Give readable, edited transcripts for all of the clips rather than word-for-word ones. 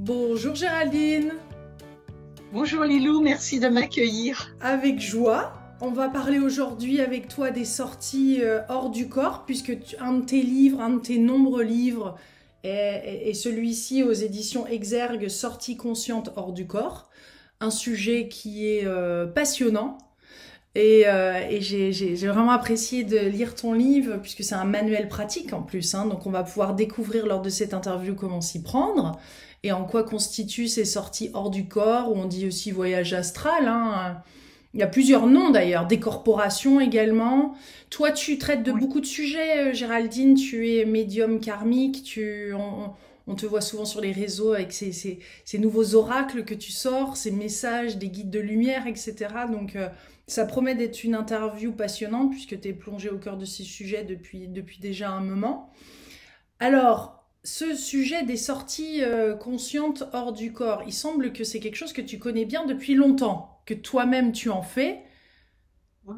Bonjour Géraldine. Bonjour Lilou, merci de m'accueillir. Avec joie. On va parler aujourd'hui avec toi des sorties hors du corps, puisque un de tes livres, un de tes nombreux livres est celui-ci aux éditions Exergue, Sorties conscientes hors du corps. Un sujet qui est passionnant. Et j'ai vraiment apprécié de lire ton livre, puisque c'est un manuel pratique en plus, hein, donc on va pouvoir découvrir lors de cette interview comment s'y prendre et en quoi constituent ces sorties hors du corps, ou on dit aussi voyage astral, hein. Il y a plusieurs noms d'ailleurs, décorporation également. Toi, tu traites de Oui. beaucoup de sujets, Géraldine, tu es médium karmique, on te voit souvent sur les réseaux avec ces nouveaux oracles que tu sors, ces messages, des guides de lumière, etc. Donc, ça promet d'être une interview passionnante puisque tu es plongé au cœur de ces sujets depuis déjà un moment. Alors, ce sujet des sorties conscientes hors du corps, il semble que c'est quelque chose que tu connais bien depuis longtemps, que toi-même tu en fais. Oui,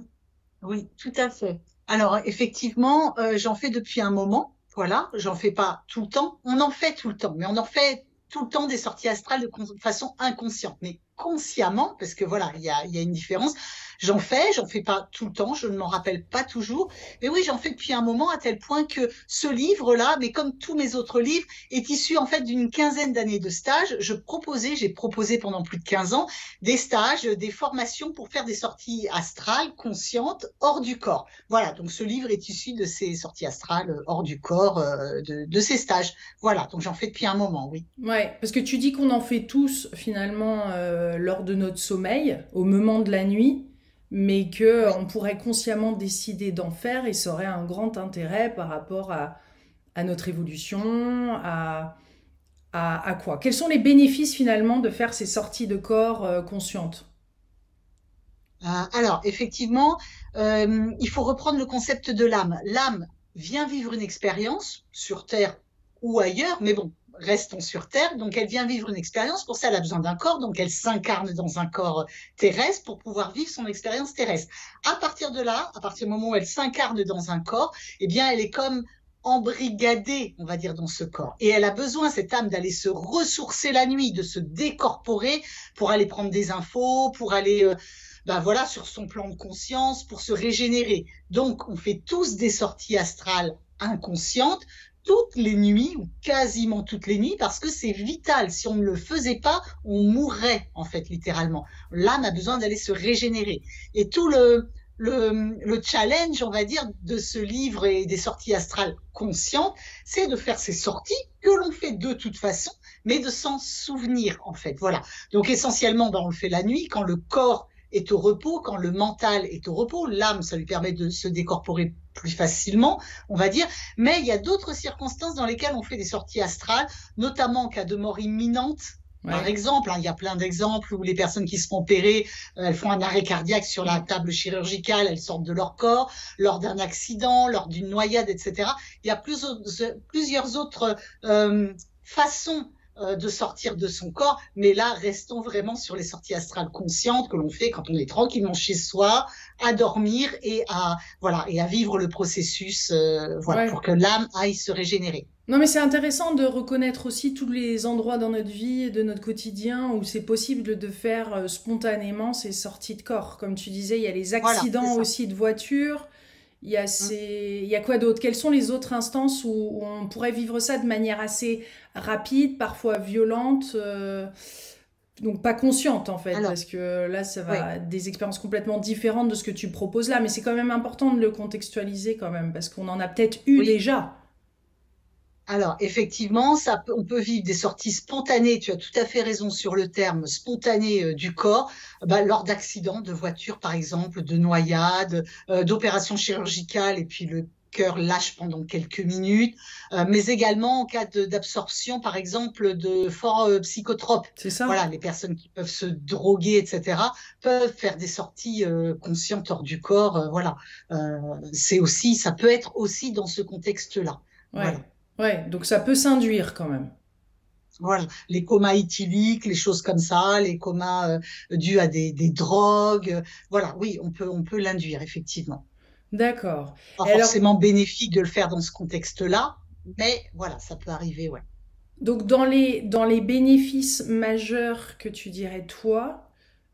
oui, tout à fait. Alors, effectivement, j'en fais depuis un moment. Voilà, j'en fais pas tout le temps. On en fait tout le temps, mais on en fait tout le temps des sorties astrales de façon inconsciente. Mais consciemment, parce que voilà, il y a une différence. J'en fais pas tout le temps, je ne m'en rappelle pas toujours. Mais oui, j'en fais depuis un moment à tel point que ce livre-là, mais comme tous mes autres livres, est issu en fait d'une quinzaine d'années de stage. J'ai proposé pendant plus de 15 ans des stages, des formations pour faire des sorties astrales conscientes hors du corps. Voilà, donc ce livre est issu de ces sorties astrales hors du corps, de ces stages. Voilà, donc j'en fais depuis un moment, oui. Ouais, parce que tu dis qu'on en fait tous finalement lors de notre sommeil, au moment de la nuit, mais que Oui. on pourrait consciemment décider d'en faire et ça aurait un grand intérêt par rapport à notre évolution, à quoi? Quels sont les bénéfices finalement de faire ces sorties de corps conscientes? Alors, effectivement, il faut reprendre le concept de l'âme. L'âme vient vivre une expérience sur Terre ou ailleurs, mais bon, restons sur Terre. Donc, elle vient vivre une expérience. Pour ça, elle a besoin d'un corps. Donc, elle s'incarne dans un corps terrestre pour pouvoir vivre son expérience terrestre. À partir de là, à partir du moment où elle s'incarne dans un corps, eh bien, elle est comme embrigadée, on va dire, dans ce corps. Et elle a besoin, cette âme, d'aller se ressourcer la nuit, de se décorporer pour aller prendre des infos, pour aller ben voilà, sur son plan de conscience pour se régénérer. Donc, on fait tous des sorties astrales inconscientes toutes les nuits ou quasiment toutes les nuits parce que c'est vital. Si on ne le faisait pas, on mourrait en fait littéralement. L'âme a besoin d'aller se régénérer. Et tout le challenge, on va dire, de ce livre et des sorties astrales conscientes, c'est de faire ces sorties que l'on fait de toute façon, mais de s'en souvenir en fait. Voilà. Donc essentiellement, ben, on le fait la nuit quand le corps est au repos, quand le mental est au repos, l'âme, ça lui permet de se décorporer plus facilement, on va dire. Mais il y a d'autres circonstances dans lesquelles on fait des sorties astrales, notamment en cas de mort imminente. Par Ouais. exemple, hein, il y a plein d'exemples où les personnes qui se font opérer, elles font un arrêt cardiaque sur la table chirurgicale, elles sortent de leur corps, lors d'un accident, lors d'une noyade, etc. Il y a plusieurs autres façons de sortir de son corps, mais là, restons vraiment sur les sorties astrales conscientes que l'on fait quand on est tranquillement chez soi, à dormir et à vivre le processus, voilà, Ouais. pour que l'âme aille se régénérer. Non, mais c'est intéressant de reconnaître aussi tous les endroits dans notre vie et de notre quotidien où c'est possible de faire spontanément ces sorties de corps. Comme tu disais, il y a les Voilà, c'est accidents ça. aussi de voiture. Il y a quoi d'autre? Quelles sont les autres instances où on pourrait vivre ça de manière assez rapide, parfois violente, donc pas consciente en fait, Alors, parce que là, ça oui. va être des expériences complètement différentes de ce que tu proposes là, mais c'est quand même important de le contextualiser quand même, parce qu'on en a peut-être eu Oui, déjà. alors, effectivement, on peut vivre des sorties spontanées, tu as tout à fait raison sur le terme spontané du corps, bah, lors d'accidents de voiture, par exemple, de noyades, d'opérations chirurgicales, et puis le cœur lâche pendant quelques minutes, mais également en cas d'absorption, par exemple, de forts psychotropes. C'est ça? Voilà, les personnes qui peuvent se droguer, etc., peuvent faire des sorties conscientes hors du corps. Voilà, ça peut être aussi dans ce contexte-là. Ouais. Voilà. Ouais, donc ça peut s'induire quand même. Voilà, les comas éthyliques, les choses comme ça, les comas dus à des drogues. Voilà, oui, on peut l'induire, effectivement. D'accord. Pas Et alors, forcément bénéfique de le faire dans ce contexte-là, mais voilà, ça peut arriver, ouais. Donc dans les bénéfices majeurs que tu dirais toi,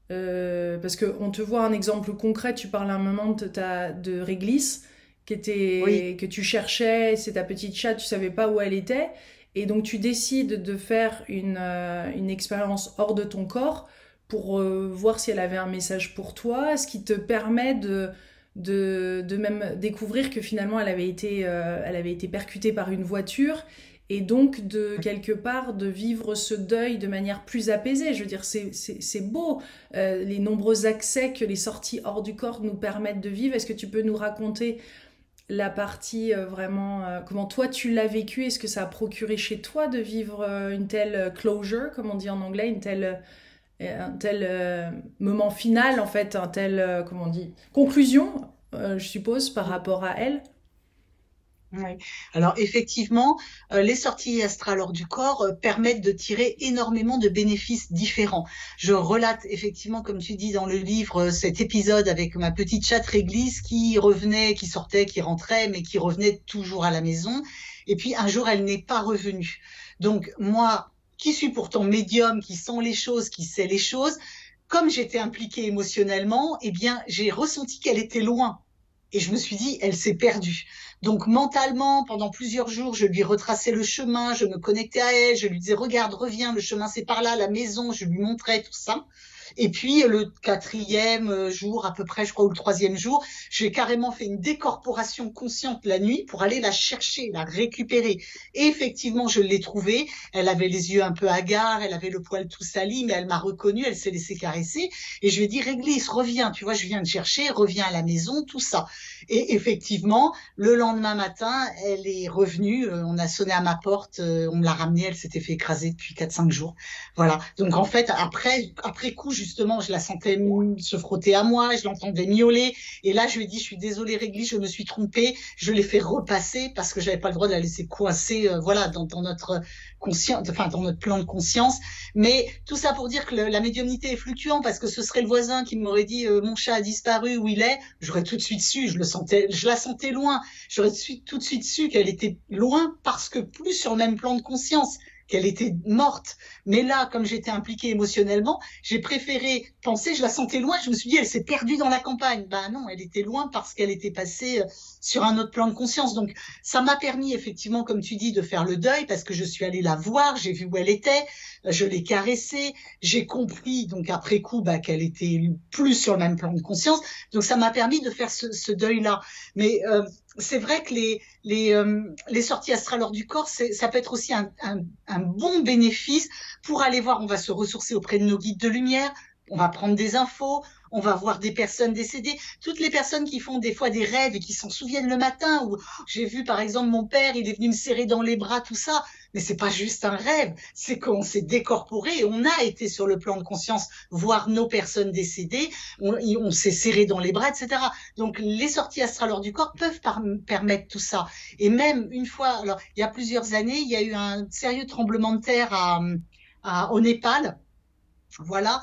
parce qu'on te voit un exemple concret, tu parles un moment de réglisse Oui. que tu cherchais, c'est ta petite chatte, tu savais pas où elle était, et donc tu décides de faire une expérience hors de ton corps pour voir si elle avait un message pour toi, ce qui te permet de même découvrir que finalement elle avait été percutée par une voiture et donc de quelque part de vivre ce deuil de manière plus apaisée. Je veux dire, c'est beau, les nombreux accès que les sorties hors du corps nous permettent de vivre. Est-ce que tu peux nous raconter la partie vraiment, comment toi tu l'as vécu? Est-ce que ça a procuré chez toi de vivre une telle closure, comme on dit en anglais, un tel moment final, en fait, un tel, comment on dit, conclusion, je suppose, par rapport à elle? Oui. Alors effectivement, les sorties astrales hors du corps permettent de tirer énormément de bénéfices différents. Je relate effectivement, comme tu dis dans le livre, cet épisode avec ma petite chatte réglisse qui revenait, qui sortait, qui rentrait, mais qui revenait toujours à la maison. Et puis un jour, elle n'est pas revenue. Donc moi, qui suis pourtant médium, qui sent les choses, qui sait les choses, comme j'étais impliquée émotionnellement, eh bien j'ai ressenti qu'elle était loin. Et je me suis dit, elle s'est perdue. Donc mentalement, pendant plusieurs jours, je lui retraçais le chemin, je me connectais à elle, je lui disais, regarde, reviens, le chemin c'est par là, la maison, je lui montrais tout ça. Et puis le quatrième jour, à peu près, je crois, ou le troisième jour, j'ai carrément fait une décorporation consciente la nuit pour aller la chercher, la récupérer. Et effectivement, je l'ai trouvée. Elle avait les yeux un peu hagards, elle avait le poil tout sali, mais elle m'a reconnue, elle s'est laissée caresser. Et je lui ai dit, Réglisse, reviens, tu vois, je viens te chercher, reviens à la maison, tout ça. Et effectivement, le lendemain matin, elle est revenue, on a sonné à ma porte, on me l'a ramenée, elle s'était fait écraser depuis 4-5 jours. Voilà. Donc en fait, après coup, justement, je la sentais se frotter à moi, je l'entendais miauler. Et là, je lui ai dit, je suis désolée, Réglisse, je me suis trompée. Je l'ai fait repasser parce que j'avais pas le droit de la laisser coincée, voilà, dans notre conscience, enfin, dans notre plan de conscience. Mais tout ça pour dire que la médiumnité est fluctuante parce que ce serait le voisin qui m'aurait dit, mon chat a disparu, où il est. J'aurais tout de suite su, je la sentais loin. J'aurais tout de suite su qu'elle était loin parce que plus sur le même plan de conscience, qu'elle était morte. Mais là, comme j'étais impliquée émotionnellement, j'ai préféré penser, je la sentais loin, je me suis dit, elle s'est perdue dans la campagne. Ben non, elle était loin parce qu'elle était passée sur un autre plan de conscience. Donc, ça m'a permis effectivement, comme tu dis, de faire le deuil parce que je suis allée la voir, j'ai vu où elle était, je l'ai caressée, j'ai compris, donc après coup, bah, qu'elle était plus sur le même plan de conscience. Donc, ça m'a permis de faire ce deuil-là. Mais c'est vrai que les sorties astrales hors du corps, ça peut être aussi un bon bénéfice pour aller voir, on va se ressourcer auprès de nos guides de lumière, on va prendre des infos, on va voir des personnes décédées, toutes les personnes qui font des fois des rêves et qui s'en souviennent le matin, où j'ai vu par exemple mon père, il est venu me serrer dans les bras, tout ça, mais c'est pas juste un rêve, c'est qu'on s'est décorporé, on a été sur le plan de conscience voir nos personnes décédées, on s'est serré dans les bras, etc. Donc les sorties astrales hors du corps peuvent permettre tout ça. Et même une fois, alors il y a plusieurs années, il y a eu un sérieux tremblement de terre au Népal. Voilà,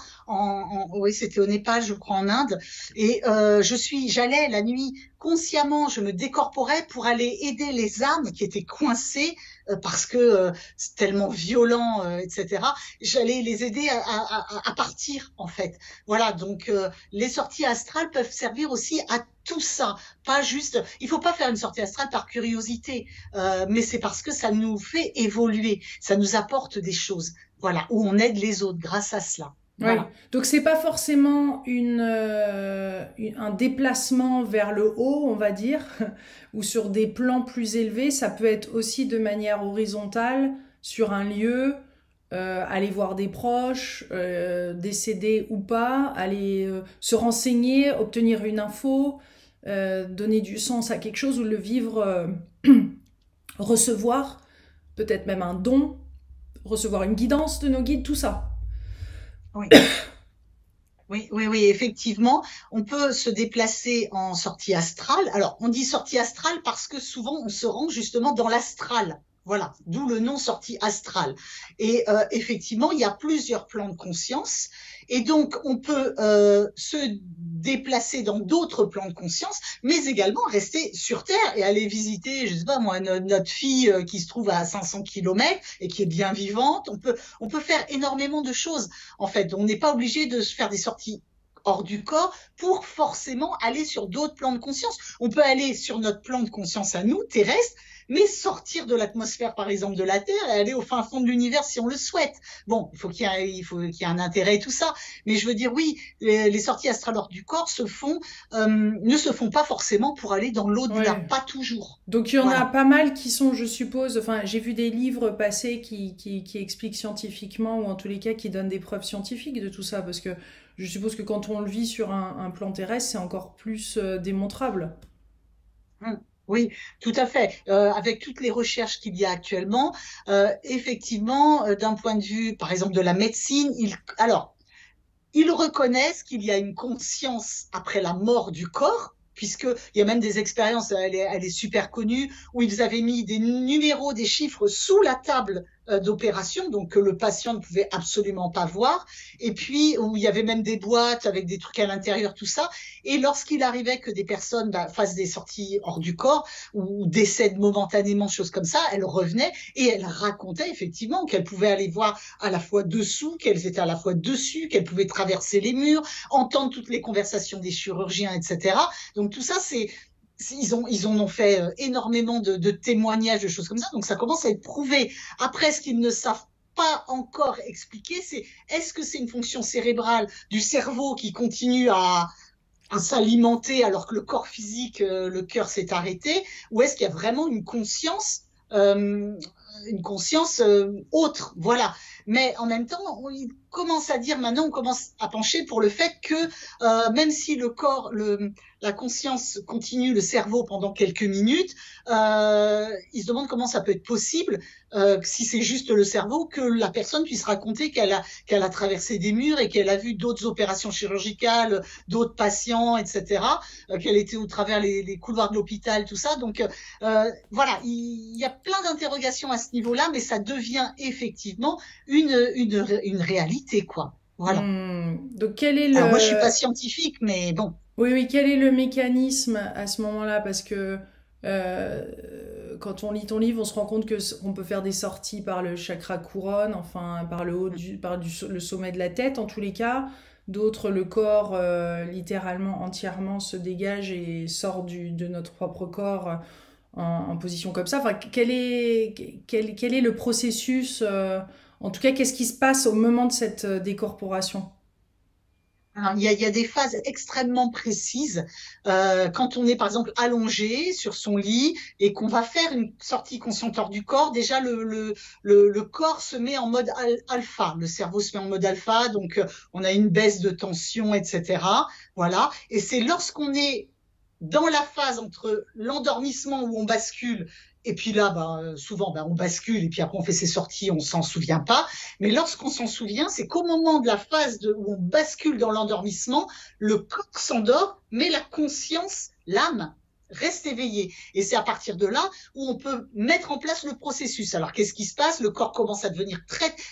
oui, c'était au Népal, je crois, en Inde. Et j'allais la nuit consciemment, je me décorporais pour aller aider les âmes qui étaient coincées parce que c'est tellement violent, etc. J'allais les aider à partir, en fait. Voilà, donc les sorties astrales peuvent servir aussi à tout ça, pas juste. Il faut pas faire une sortie astrale par curiosité, mais c'est parce que ça nous fait évoluer, ça nous apporte des choses. Voilà, où on aide les autres grâce à cela. Oui, Voilà. donc c'est pas forcément un déplacement vers le haut, on va dire, ou sur des plans plus élevés. Ça peut être aussi de manière horizontale sur un lieu, aller voir des proches, décédés ou pas, aller se renseigner, obtenir une info, donner du sens à quelque chose ou le vivre, recevoir, peut-être même un don, recevoir une guidance de nos guides, tout ça. Oui. Oui, oui, oui, effectivement, on peut se déplacer en sortie astrale. Alors, on dit sortie astrale parce que souvent, on se rend justement dans l'astral. Voilà, d'où le nom sortie astrale. Et effectivement, il y a plusieurs plans de conscience. Et donc, on peut se déplacer dans d'autres plans de conscience, mais également rester sur Terre et aller visiter, je sais pas moi, notre fille qui se trouve à 500 kilomètres et qui est bien vivante. On peut faire énormément de choses. En fait, on n'est pas obligé de se faire des sorties hors du corps pour forcément aller sur d'autres plans de conscience. On peut aller sur notre plan de conscience à nous, terrestre, mais sortir de l'atmosphère, par exemple, de la Terre et aller au fin fond de l'univers si on le souhaite. Bon, il faut qu'il y ait un intérêt et tout ça. Mais je veux dire, oui, les sorties astrales hors du corps ne se font pas forcément pour aller dans l'au-delà, Ouais. pas toujours. Donc il y en a Voilà. pas mal qui sont, je suppose, enfin j'ai vu des livres passés qui expliquent scientifiquement, ou en tous les cas qui donnent des preuves scientifiques de tout ça, parce que je suppose que quand on le vit sur un plan terrestre, c'est encore plus démontrable. Oui, tout à fait. Avec toutes les recherches qu'il y a actuellement, effectivement, d'un point de vue, par exemple, de la médecine, ils reconnaissent qu'il y a une conscience après la mort du corps, puisqu'il y a même des expériences, elle est super connue, où ils avaient mis des numéros, des chiffres sous la table d'opération, donc que le patient ne pouvait absolument pas voir, et puis où il y avait même des boîtes avec des trucs à l'intérieur, tout ça, et lorsqu'il arrivait que des personnes fassent des sorties hors du corps, ou décèdent momentanément, choses comme ça, elles revenaient, et elles racontaient effectivement qu'elles pouvaient aller voir à la fois dessous, qu'elles étaient à la fois dessus, qu'elles pouvaient traverser les murs, entendre toutes les conversations des chirurgiens, etc. Donc tout ça, ils en ont fait énormément de témoignages, de choses comme ça. Donc ça commence à être prouvé. Après, ce qu'ils ne savent pas encore expliquer, c'est est-ce que c'est une fonction cérébrale du cerveau qui continue à s'alimenter alors que le corps physique, le cœur s'est arrêté, ou est-ce qu'il y a vraiment euh, une conscience autre, voilà. Mais en même temps, on commence à dire maintenant, on commence à pencher pour le fait que même si la conscience continue, le cerveau pendant quelques minutes, il se demande comment ça peut être possible, si c'est juste le cerveau, que la personne puisse raconter qu'elle a traversé des murs et qu'elle a vu d'autres opérations chirurgicales, d'autres patients, etc., qu'elle était au travers les couloirs de l'hôpital, tout ça. Donc voilà, il y a plein d'interrogations à ce niveau-là, mais ça devient effectivement une réalité, quoi. Voilà. Donc quel est Alors moi, je suis le... pas scientifique, mais bon. Oui, oui, quel est le mécanisme à ce moment-là? Parce que quand on lit ton livre, on se rend compte que on peut faire des sorties par le chakra couronne, enfin par le haut le sommet de la tête en tous les cas. D'autres, le corps littéralement entièrement se dégage et sort de notre propre corps en position comme ça. Enfin, quel est le processus en tout cas, qu'est-ce qui se passe au moment de cette décorporation? Alors, il y a des phases extrêmement précises. Quand on est, par exemple, allongé sur son lit et qu'on va faire une sortie consciente hors du corps, déjà, le corps se met en mode alpha. Le cerveau se met en mode alpha, donc on a une baisse de tension, etc. Voilà. Et c'est lorsqu'on est dans la phase entre l'endormissement où on bascule et puis là, souvent, on bascule et puis après on fait ses sorties, on s'en souvient pas. Mais lorsqu'on s'en souvient, c'est qu'au moment de la phase où on bascule dans l'endormissement, le corps s'endort, mais la conscience, l'âme, reste éveillée. Et c'est à partir de là où on peut mettre en place le processus. Alors, qu'est-ce qui se passe? Le corps commence à devenir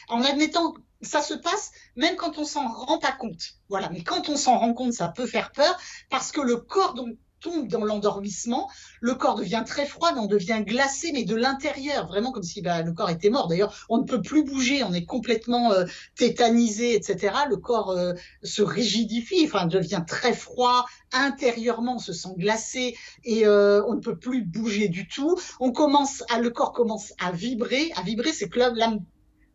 en admettant ça se passe même quand on s'en rend pas compte. Voilà. Mais quand on s'en rend compte, ça peut faire peur parce que le corps tombe dans l'endormissement, le corps devient très froid, mais on devient glacé, mais de l'intérieur, vraiment comme si le corps était mort. D'ailleurs, on ne peut plus bouger, on est complètement tétanisé, etc. Le corps se rigidifie, enfin devient très froid intérieurement, on se sent glacé et on ne peut plus bouger du tout. Le corps commence à vibrer. À vibrer, c'est que l'âme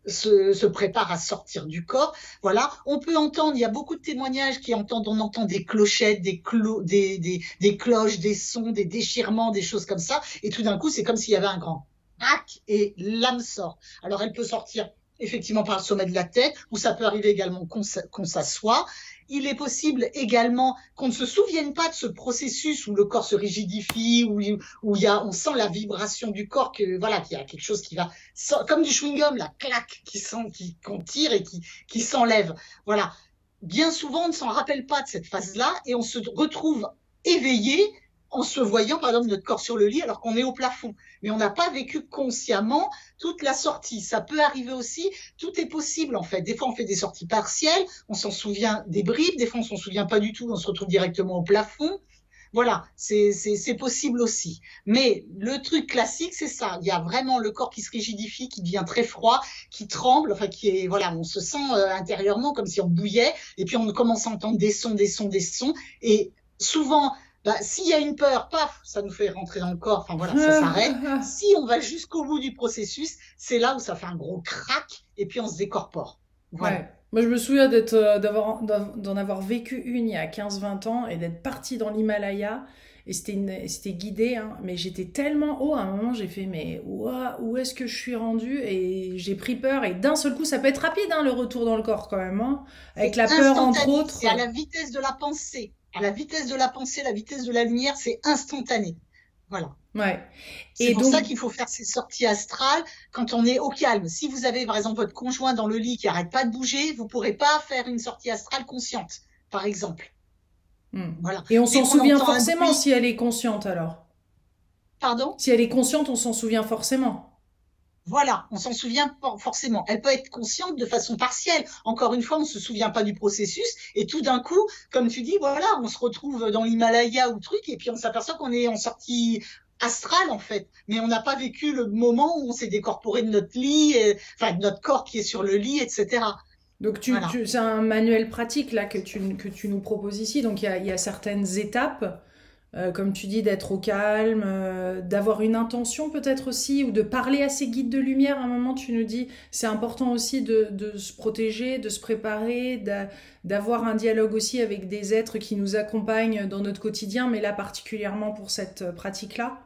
se prépare à sortir du corps. Voilà, on peut entendre, il y a beaucoup de témoignages on entend des clochettes, des cloches, des sons, des déchirements, des choses comme ça, et tout d'un coup, c'est comme s'il y avait un grand crac et l'âme sort. Alors, elle peut sortir effectivement par le sommet de la tête, ou ça peut arriver également qu'on s'assoit. Il est possible également qu'on ne se souvienne pas de ce processus où le corps se rigidifie, où on sent la vibration du corps, voilà, qu'il y a quelque chose qui va, comme du chewing-gum, la claque qu'on tire et qui s'enlève. Voilà. Bien souvent, on ne s'en rappelle pas de cette phase-là et on se retrouve éveillé en se voyant, par exemple, notre corps sur le lit alors qu'on est au plafond. Mais on n'a pas vécu consciemment toute la sortie. Ça peut arriver aussi, tout est possible en fait. Des fois, on fait des sorties partielles, on s'en souvient des bribes, des fois, on s'en souvient pas du tout, on se retrouve directement au plafond. Voilà, c'est possible aussi. Mais le truc classique, c'est ça. Il y a vraiment le corps qui se rigidifie, qui devient très froid, qui tremble, enfin qui est, voilà, on se sent intérieurement comme si on bouillait, et puis on commence à entendre des sons, des sons, des sons, et souvent, bah, s'il y a une peur, paf, ça nous fait rentrer dans le corps, enfin voilà, ça s'arrête. Si on va jusqu'au bout du processus, c'est là où ça fait un gros crack, et puis on se décorpore. Voilà. Ouais. Moi, je me souviens d'en avoir vécu une il y a 15-20 ans et d'être partie dans l'Himalaya. Et c'était guidé, hein, mais j'étais tellement haut, à un moment j'ai fait, mais ouah, où est-ce que je suis rendue? Et j'ai pris peur, et d'un seul coup, ça peut être rapide, hein, le retour dans le corps quand même, hein, avec C'est la peur entre instantané, autres. c'est à la vitesse de la pensée. À la vitesse de la pensée, la vitesse de la lumière, c'est instantané. Voilà. Ouais. C'est Et pour donc, ça qu'il faut faire ces sorties astrales quand on est au calme. Si vous avez, par exemple, votre conjoint dans le lit qui arrête pas de bouger, vous pourrez pas faire une sortie astrale consciente, par exemple. Voilà. et on Dès s'en qu'on souvient entend un forcément bruit, si elle est consciente alors. pardon? Si elle est consciente, on s'en souvient forcément. Voilà, on s'en souvient pas forcément. Elle peut être consciente de façon partielle. Encore une fois, on se souvient pas du processus et tout d'un coup, comme tu dis, voilà, on se retrouve dans l'Himalaya ou truc et puis on s'aperçoit qu'on est en sortie astrale en fait, mais on n'a pas vécu le moment où on s'est décorporé de notre lit, enfin de notre corps qui est sur le lit, etc. Donc Voilà. c'est un manuel pratique là que tu nous proposes ici. Donc il y a certaines étapes, comme tu dis, d'être au calme, d'avoir une intention peut-être aussi, ou de parler à ces guides de lumière. À un moment, tu nous dis, c'est important aussi de se protéger, de se préparer, d'avoir un dialogue aussi avec des êtres qui nous accompagnent dans notre quotidien, mais là particulièrement pour cette pratique-là.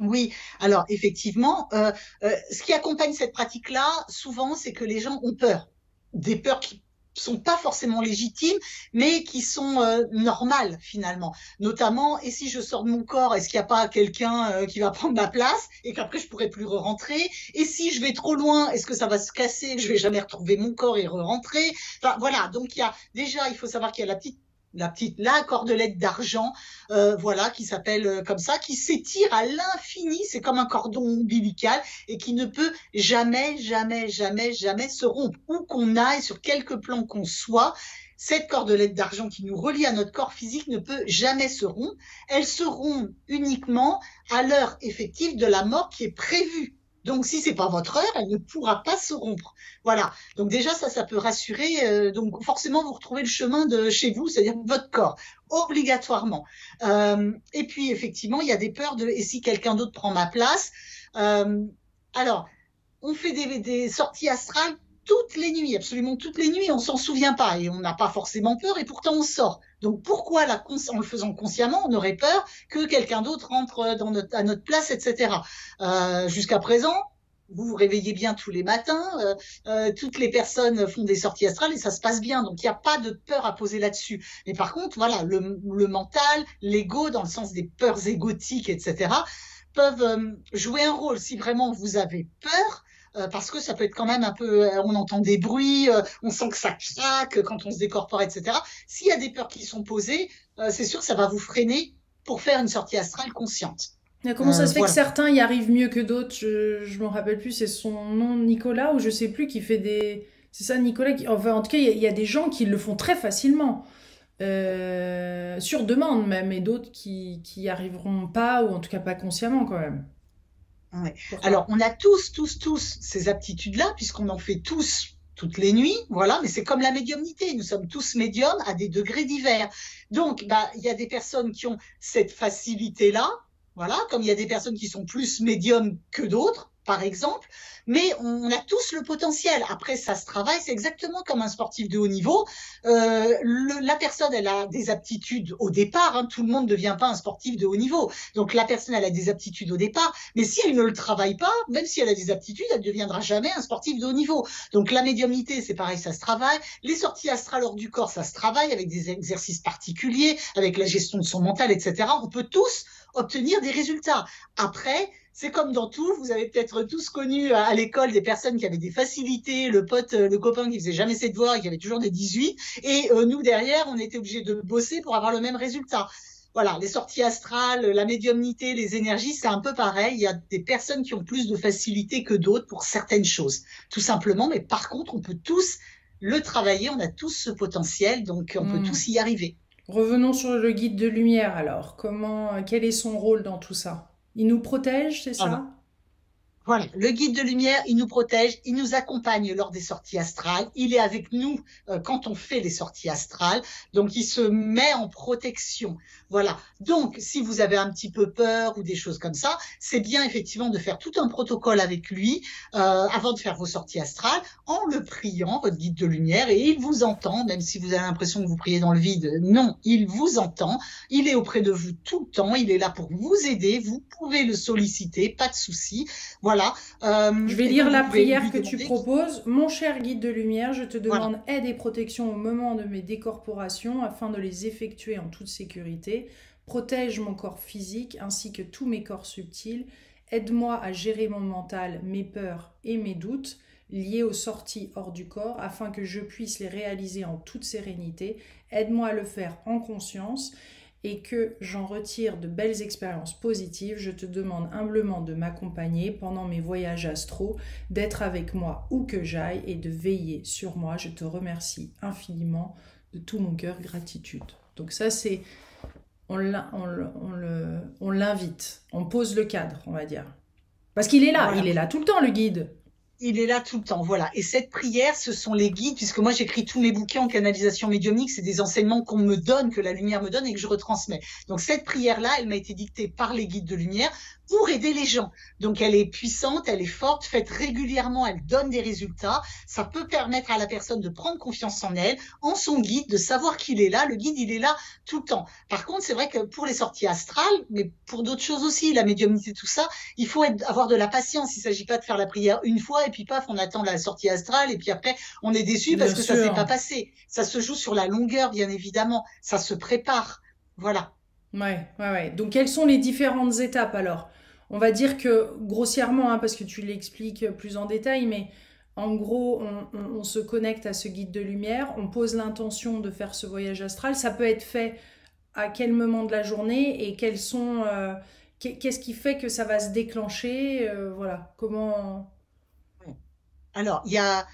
Oui, alors effectivement, ce qui accompagne cette pratique-là, souvent, c'est que les gens ont peur. Des peurs qui sont pas forcément légitimes, mais qui sont normales finalement. Notamment, et si je sors de mon corps, est-ce qu'il n'y a pas quelqu'un qui va prendre ma place et qu'après je pourrai plus re-rentrer? Et si je vais trop loin, est-ce que ça va se casser et que je vais jamais retrouver mon corps et re-rentrer? Enfin voilà, donc il y a déjà, il faut savoir qu'il y a la cordelette d'argent, voilà, qui s'appelle comme ça, qui s'étire à l'infini, c'est comme un cordon ombilical et qui ne peut jamais, jamais, jamais, jamais se rompre. Où qu'on aille, sur quelque plan qu'on soit, cette cordelette d'argent qui nous relie à notre corps physique ne peut jamais se rompre. Elle se rompt uniquement à l'heure effective de la mort qui est prévue. Donc, si c'est pas votre heure, elle ne pourra pas se rompre. Voilà. Donc déjà, ça peut rassurer. Donc forcément, vous retrouvez le chemin de chez vous, c'est-à-dire votre corps, obligatoirement. Et puis effectivement, il y a des peurs de et si quelqu'un d'autre prend ma place. Euh, alors, on fait des sorties astrales toutes les nuits, absolument toutes les nuits. On s'en souvient pas et on n'a pas forcément peur et pourtant on sort. Donc pourquoi en le faisant consciemment, on aurait peur que quelqu'un d'autre rentre à notre place, etc. Jusqu'à présent, vous vous réveillez bien tous les matins, toutes les personnes font des sorties astrales et ça se passe bien. Donc il n'y a pas de peur à poser là-dessus. Mais par contre, voilà, le mental, l'ego, dans le sens des peurs égotiques, etc., peuvent jouer un rôle si vraiment vous avez peur. Parce que ça peut être quand même un peu, on entend des bruits, on sent que ça craque quand on se décorpore, etc. S'il y a des peurs qui sont posées, c'est sûr que ça va vous freiner pour faire une sortie astrale consciente. Comment ça se fait que Voilà. certains y arrivent mieux que d'autres? Je m'en rappelle plus, c'est son nom, Nicolas, ou je sais plus, qui fait des... C'est ça, Nicolas, qui... Enfin, en tout cas, il y a des gens qui le font très facilement. Sur demande même, et d'autres qui y arriveront pas, ou en tout cas pas consciemment quand même. Ouais. Alors, Pourquoi? on a tous ces aptitudes-là, puisqu'on en fait tous toutes les nuits, voilà, mais c'est comme la médiumnité, nous sommes tous médiums à des degrés divers. Donc, bah, il y a des personnes qui ont cette facilité-là, voilà, comme il y a des personnes qui sont plus médiums que d'autres, par exemple, mais on a tous le potentiel. Après, ça se travaille, c'est exactement comme un sportif de haut niveau. La personne, elle a des aptitudes au départ, hein, tout le monde ne devient pas un sportif de haut niveau. Donc, la personne, elle a des aptitudes au départ, mais si elle ne le travaille pas, même si elle a des aptitudes, elle ne deviendra jamais un sportif de haut niveau. Donc, la médiumnité, c'est pareil, ça se travaille. Les sorties astrales hors du corps, ça se travaille avec des exercices particuliers, avec la gestion de son mental, etc. On peut tous obtenir des résultats. Après, c'est comme dans tout, vous avez peut-être tous connu à l'école des personnes qui avaient des facilités, le pote, le copain qui faisait jamais ses devoirs et qui avait toujours des 18, et nous derrière, on était obligés de bosser pour avoir le même résultat. voilà, les sorties astrales, la médiumnité, les énergies, c'est un peu pareil. Il y a des personnes qui ont plus de facilité que d'autres pour certaines choses, tout simplement. Mais par contre, on peut tous le travailler, on a tous ce potentiel, donc on peut Hmm. tous y arriver. Revenons sur le guide de lumière alors. Quel est son rôle dans tout ça? Il nous protège, c'est Alors, ça? voilà, le guide de lumière, il nous protège, il nous accompagne lors des sorties astrales, il est avec nous quand on fait les sorties astrales, donc il se met en protection. Voilà, donc si vous avez un petit peu peur ou des choses comme ça, c'est bien effectivement de faire tout un protocole avec lui avant de faire vos sorties astrales, en le priant, votre guide de lumière, et il vous entend, même si vous avez l'impression que vous priez dans le vide. Non, il vous entend, il est auprès de vous tout le temps, il est là pour vous aider, vous pouvez le solliciter, pas de souci. Voilà. Je vais Et lire donc, vous la pouvez prière lui que tu demander. proposes. Mon cher guide de lumière, je te Voilà. demande aide et protection au moment de mes décorporations afin de les effectuer en toute sécurité. Protège mon corps physique ainsi que tous mes corps subtils. Aide-moi à gérer mon mental, mes peurs et mes doutes liés aux sorties hors du corps afin que je puisse les réaliser en toute sérénité. Aide-moi à le faire en conscience et que j'en retire de belles expériences positives. Je te demande humblement de m'accompagner pendant mes voyages astraux, d'être avec moi où que j'aille et de veiller sur moi. Je te remercie infiniment de tout mon cœur, gratitude. Donc ça, c'est on l'invite, on pose le cadre, on va dire. Parce qu'il est là, Voilà. il est là tout le temps, le guide. Il est là tout le temps, voilà. Et cette prière, ce sont les guides, puisque moi j'écris tous mes bouquins en canalisation médiumnique, c'est des enseignements qu'on me donne, que la lumière me donne et que je retransmets. Donc cette prière-là, elle m'a été dictée par les guides de lumière pour aider les gens. Donc elle est puissante, elle est forte, faite régulièrement, elle donne des résultats. Ça peut permettre à la personne de prendre confiance en elle, en son guide, de savoir qu'il est là. Le guide, il est là tout le temps. Par contre, c'est vrai que pour les sorties astrales, mais pour d'autres choses aussi, la médiumnité, tout ça, il faut avoir de la patience. Il ne s'agit pas de faire la prière une fois et puis paf, on attend la sortie astrale et puis après, on est déçu parce Bien que ça ne s'est pas sûr. passé. Ça se joue sur la longueur, bien évidemment. Ça se prépare. Voilà. Ouais. Donc, quelles sont les différentes étapes alors? On va dire que grossièrement, hein, parce que tu l'expliques plus en détail, mais en gros, on se connecte à ce guide de lumière, on pose l'intention de faire ce voyage astral. Ça peut être fait à quel moment de la journée et qu'est-ce qui fait que ça va se déclencher, voilà, comment Alors, il y a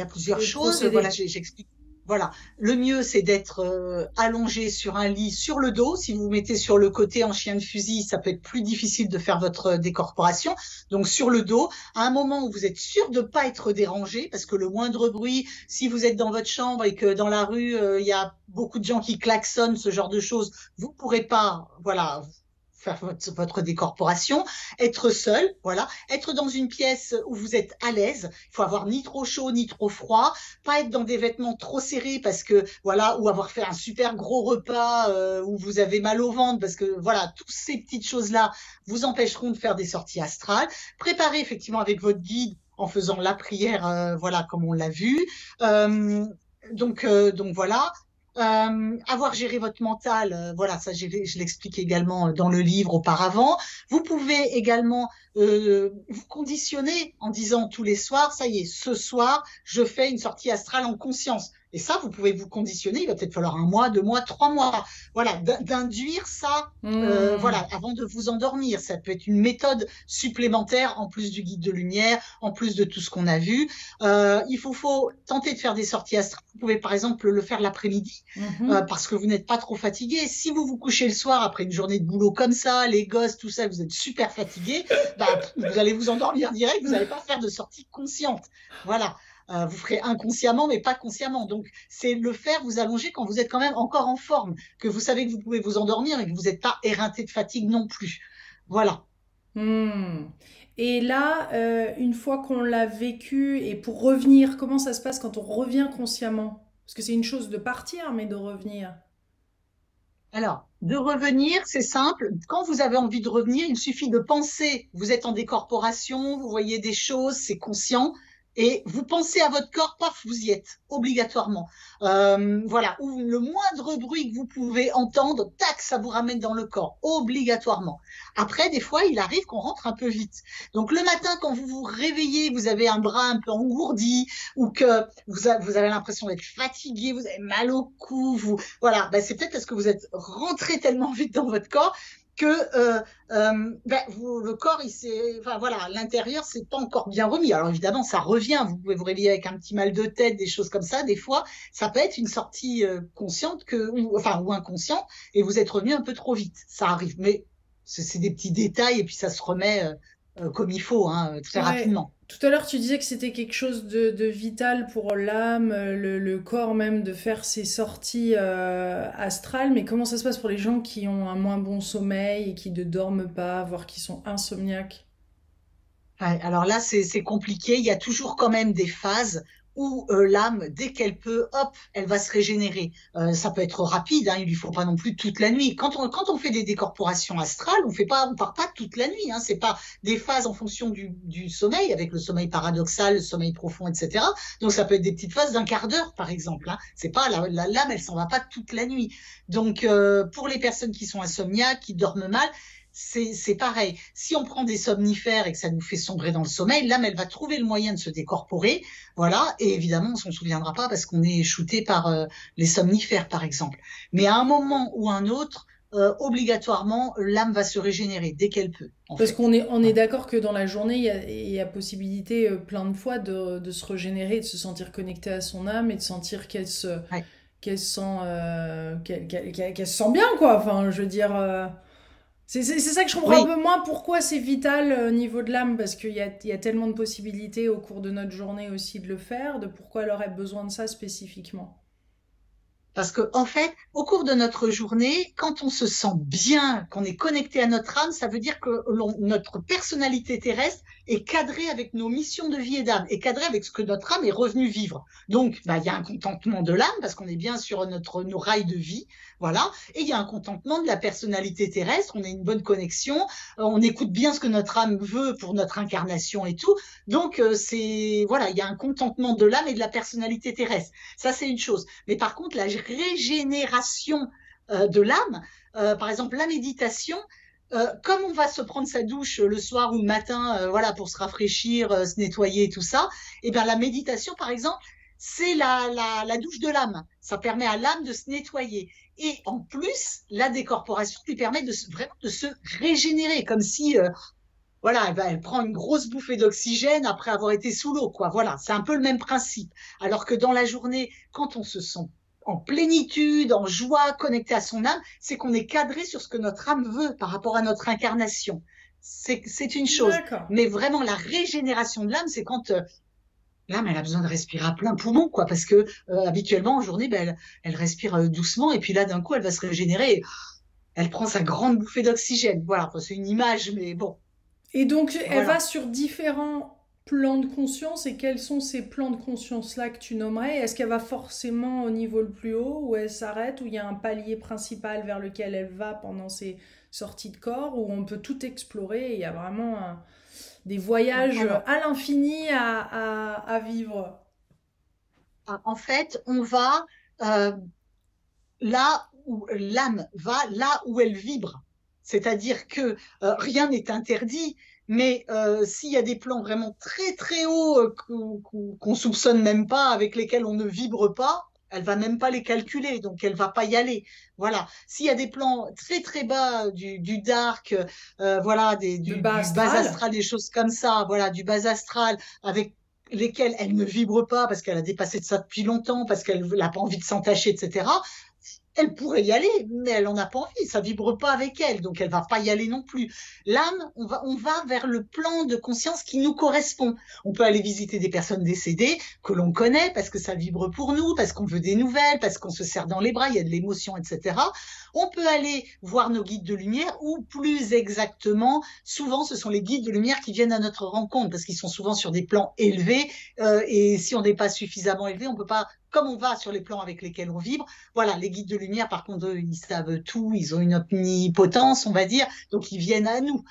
plusieurs le choses. Voilà, procédé. j'explique. Voilà. Le mieux, c'est d'être allongé sur un lit sur le dos. Si vous vous mettez sur le côté en chien de fusil, ça peut être plus difficile de faire votre décorporation. Donc, sur le dos, à un moment où vous êtes sûr de ne pas être dérangé, parce que le moindre bruit, si vous êtes dans votre chambre et que dans la rue, il y a beaucoup de gens qui klaxonnent, ce genre de choses, vous ne pourrez pas, voilà, faire votre décorporation, être seul, voilà, être dans une pièce où vous êtes à l'aise. Il faut avoir ni trop chaud ni trop froid, pas être dans des vêtements trop serrés parce que voilà, ou avoir fait un super gros repas où vous avez mal au ventre parce que voilà, toutes ces petites choses-là vous empêcheront de faire des sorties astrales. Préparez effectivement avec votre guide en faisant la prière, voilà, comme on l'a vu. Euh, donc voilà. Avoir géré votre mental, voilà, ça je l'explique également dans le livre auparavant. Vous pouvez également vous conditionner en disant tous les soirs, ça y est, ce soir, je fais une sortie astrale en conscience. Et ça, vous pouvez vous conditionner. Il va peut-être falloir un mois, 2 mois, 3 mois. Voilà, d'induire ça, Hmm. voilà, avant de vous endormir. Ça peut être une méthode supplémentaire en plus du guide de lumière, en plus de tout ce qu'on a vu. Faut tenter de faire des sorties astrales. Vous pouvez par exemple le faire l'après-midi Mhm. parce que vous n'êtes pas trop fatigué. Si vous vous couchez le soir après une journée de boulot comme ça, les gosses, tout ça, vous êtes super fatigué, bah, vous allez vous endormir direct, vous n'allez pas faire de sortie consciente. Voilà. Vous ferez inconsciemment, mais pas consciemment. Donc, c'est le faire, vous allonger quand vous êtes quand même encore en forme, que vous savez que vous pouvez vous endormir et que vous n'êtes pas éreinté de fatigue non plus. Voilà. Hmm. Et là, une fois qu'on l'a vécu, et pour revenir, comment ça se passe quand on revient consciemment? Parce que c'est une chose de partir, mais de revenir. Alors, de revenir, c'est simple. Quand vous avez envie de revenir, il suffit de penser. Vous êtes en décorporation, vous voyez des choses, c'est conscient. Et vous pensez à votre corps, paf, vous y êtes, obligatoirement. Voilà, ou le moindre bruit que vous pouvez entendre, tac, ça vous ramène dans le corps, obligatoirement. Après, des fois, il arrive qu'on rentre un peu vite. Donc le matin, quand vous vous réveillez, vous avez un bras un peu engourdi, ou que vous avez l'impression d'être fatigué, vous avez mal au cou, voilà, ben, c'est peut-être parce que vous êtes rentré tellement vite dans votre corps que le corps, enfin voilà, l'intérieur, c'est pas encore bien remis. Alors évidemment, ça revient. Vous pouvez vous réveiller avec un petit mal de tête, des choses comme ça. Des fois, ça peut être une sortie consciente ou inconsciente, et vous êtes revenu un peu trop vite. Ça arrive, mais c'est des petits détails, et puis ça se remet comme il faut, hein, très Ouais. rapidement. Tout à l'heure, tu disais que c'était quelque chose de vital pour l'âme, le corps même, de faire ces sorties astrales. Mais comment ça se passe pour les gens qui ont un moins bon sommeil et qui ne dorment pas, voire qui sont insomniaques? Ouais, alors là, c'est compliqué. Il y a toujours quand même des phases où l'âme, dès qu'elle peut, hop, elle va se régénérer. Ça peut être rapide, hein, il lui faut pas non plus toute la nuit. Quand on fait des décorporations astrales, on part pas toute la nuit. Hein, c'est pas des phases en fonction du sommeil, avec le sommeil paradoxal, le sommeil profond, etc. Donc ça peut être des petites phases d'un quart d'heure, par exemple. Hein. C'est pas l'âme, elle s'en va pas toute la nuit. Donc pour les personnes qui sont insomniaques, qui dorment mal, c'est pareil. Si on prend des somnifères et que ça nous fait sombrer dans le sommeil, l'âme, elle va trouver le moyen de se décorporer. Voilà. Et évidemment, on s'en souviendra pas parce qu'on est shooté par les somnifères, par exemple. Mais à un moment ou un autre, obligatoirement, l'âme va se régénérer dès qu'elle peut, en Parce fait. qu'on est Voilà. d'accord que dans la journée, il y a possibilité plein de fois de se régénérer, de se sentir connecté à son âme et de sentir Ouais. qu'elle se sent bien, quoi. Enfin, je veux dire, c'est ça que je comprends un Oui. peu moins pourquoi c'est vital au niveau de l'âme, parce qu'il y a tellement de possibilités au cours de notre journée aussi de le faire, de pourquoi elle aurait besoin de ça spécifiquement. Parce que, en fait, au cours de notre journée, quand on se sent bien, qu'on est connecté à notre âme, ça veut dire que notre personnalité terrestre est cadrée avec nos missions de vie et d'âme, est cadrée avec ce que notre âme est revenue vivre. Donc, bah, il y a un contentement de l'âme parce qu'on est bien sur nos rails de vie, voilà. Et il y a un contentement de la personnalité terrestre. On a une bonne connexion, on écoute bien ce que notre âme veut pour notre incarnation et tout. Donc, voilà, il y a un contentement de l'âme et de la personnalité terrestre. Ça, c'est une chose. Mais par contre, la régénération de l'âme, par exemple la méditation, comme on va se prendre sa douche le soir ou le matin, voilà, pour se rafraîchir, se nettoyer et tout ça, et bien la méditation, par exemple, c'est la douche de l'âme. Ça permet à l'âme de se nettoyer. Et en plus, la décorporation lui permet vraiment de se régénérer, comme si voilà, elle prend une grosse bouffée d'oxygène après avoir été sous l'eau, quoi. Voilà, c'est un peu le même principe. Alors que dans la journée, quand on se sent en plénitude, en joie, connecté à son âme, c'est qu'on est cadré sur ce que notre âme veut par rapport à notre incarnation. C'est une chose. D'accord. Mais vraiment, la régénération de l'âme, c'est quand l'âme, elle a besoin de respirer à plein poumon, quoi, parce que habituellement, en journée, ben, elle respire doucement, et puis là, d'un coup, elle va se régénérer, et elle prend sa grande bouffée d'oxygène. Voilà, enfin, c'est une image, mais bon, Et donc, elle va voilà. sur différents plans de conscience. Et quels sont ces plans de conscience-là que tu nommerais? Est-ce qu'elle va forcément au niveau le plus haut, ou elle s'arrête, ou il y a un palier principal vers lequel elle va pendant ses sorties de corps, où on peut tout explorer et il y a vraiment des voyages Alors, à l'infini à vivre? en fait, on va euh, là où l'âme va, là où elle vibre. C'est-à-dire que rien n'est interdit, mais s'il y a des plans vraiment très très hauts qu'on soupçonne même pas, avec lesquels on ne vibre pas, elle va même pas les calculer, donc elle va pas y aller. Voilà. S'il y a des plans très très bas du dark, voilà, De bas du bas astral? astral, des choses comme ça, voilà, du bas astral, avec lesquels elle ne vibre pas parce qu'elle a dépassé de ça depuis longtemps, parce qu'elle n'a pas envie de s'entacher, etc. Elle pourrait y aller, mais elle n'en a pas envie, ça vibre pas avec elle, donc elle va pas y aller non plus. L'âme, on va vers le plan de conscience qui nous correspond. On peut aller visiter des personnes décédées que l'on connaît parce que ça vibre pour nous, parce qu'on veut des nouvelles, parce qu'on se serre dans les bras, il y a de l'émotion, etc. On peut aller voir nos guides de lumière, ou plus exactement, souvent ce sont les guides de lumière qui viennent à notre rencontre parce qu'ils sont souvent sur des plans élevés, et si on n'est pas suffisamment élevé, on peut pas, comme on va sur les plans avec lesquels on vibre. Voilà, les guides de lumière, par contre, eux, ils savent tout, ils ont une omnipotence, on va dire, donc ils viennent à nous.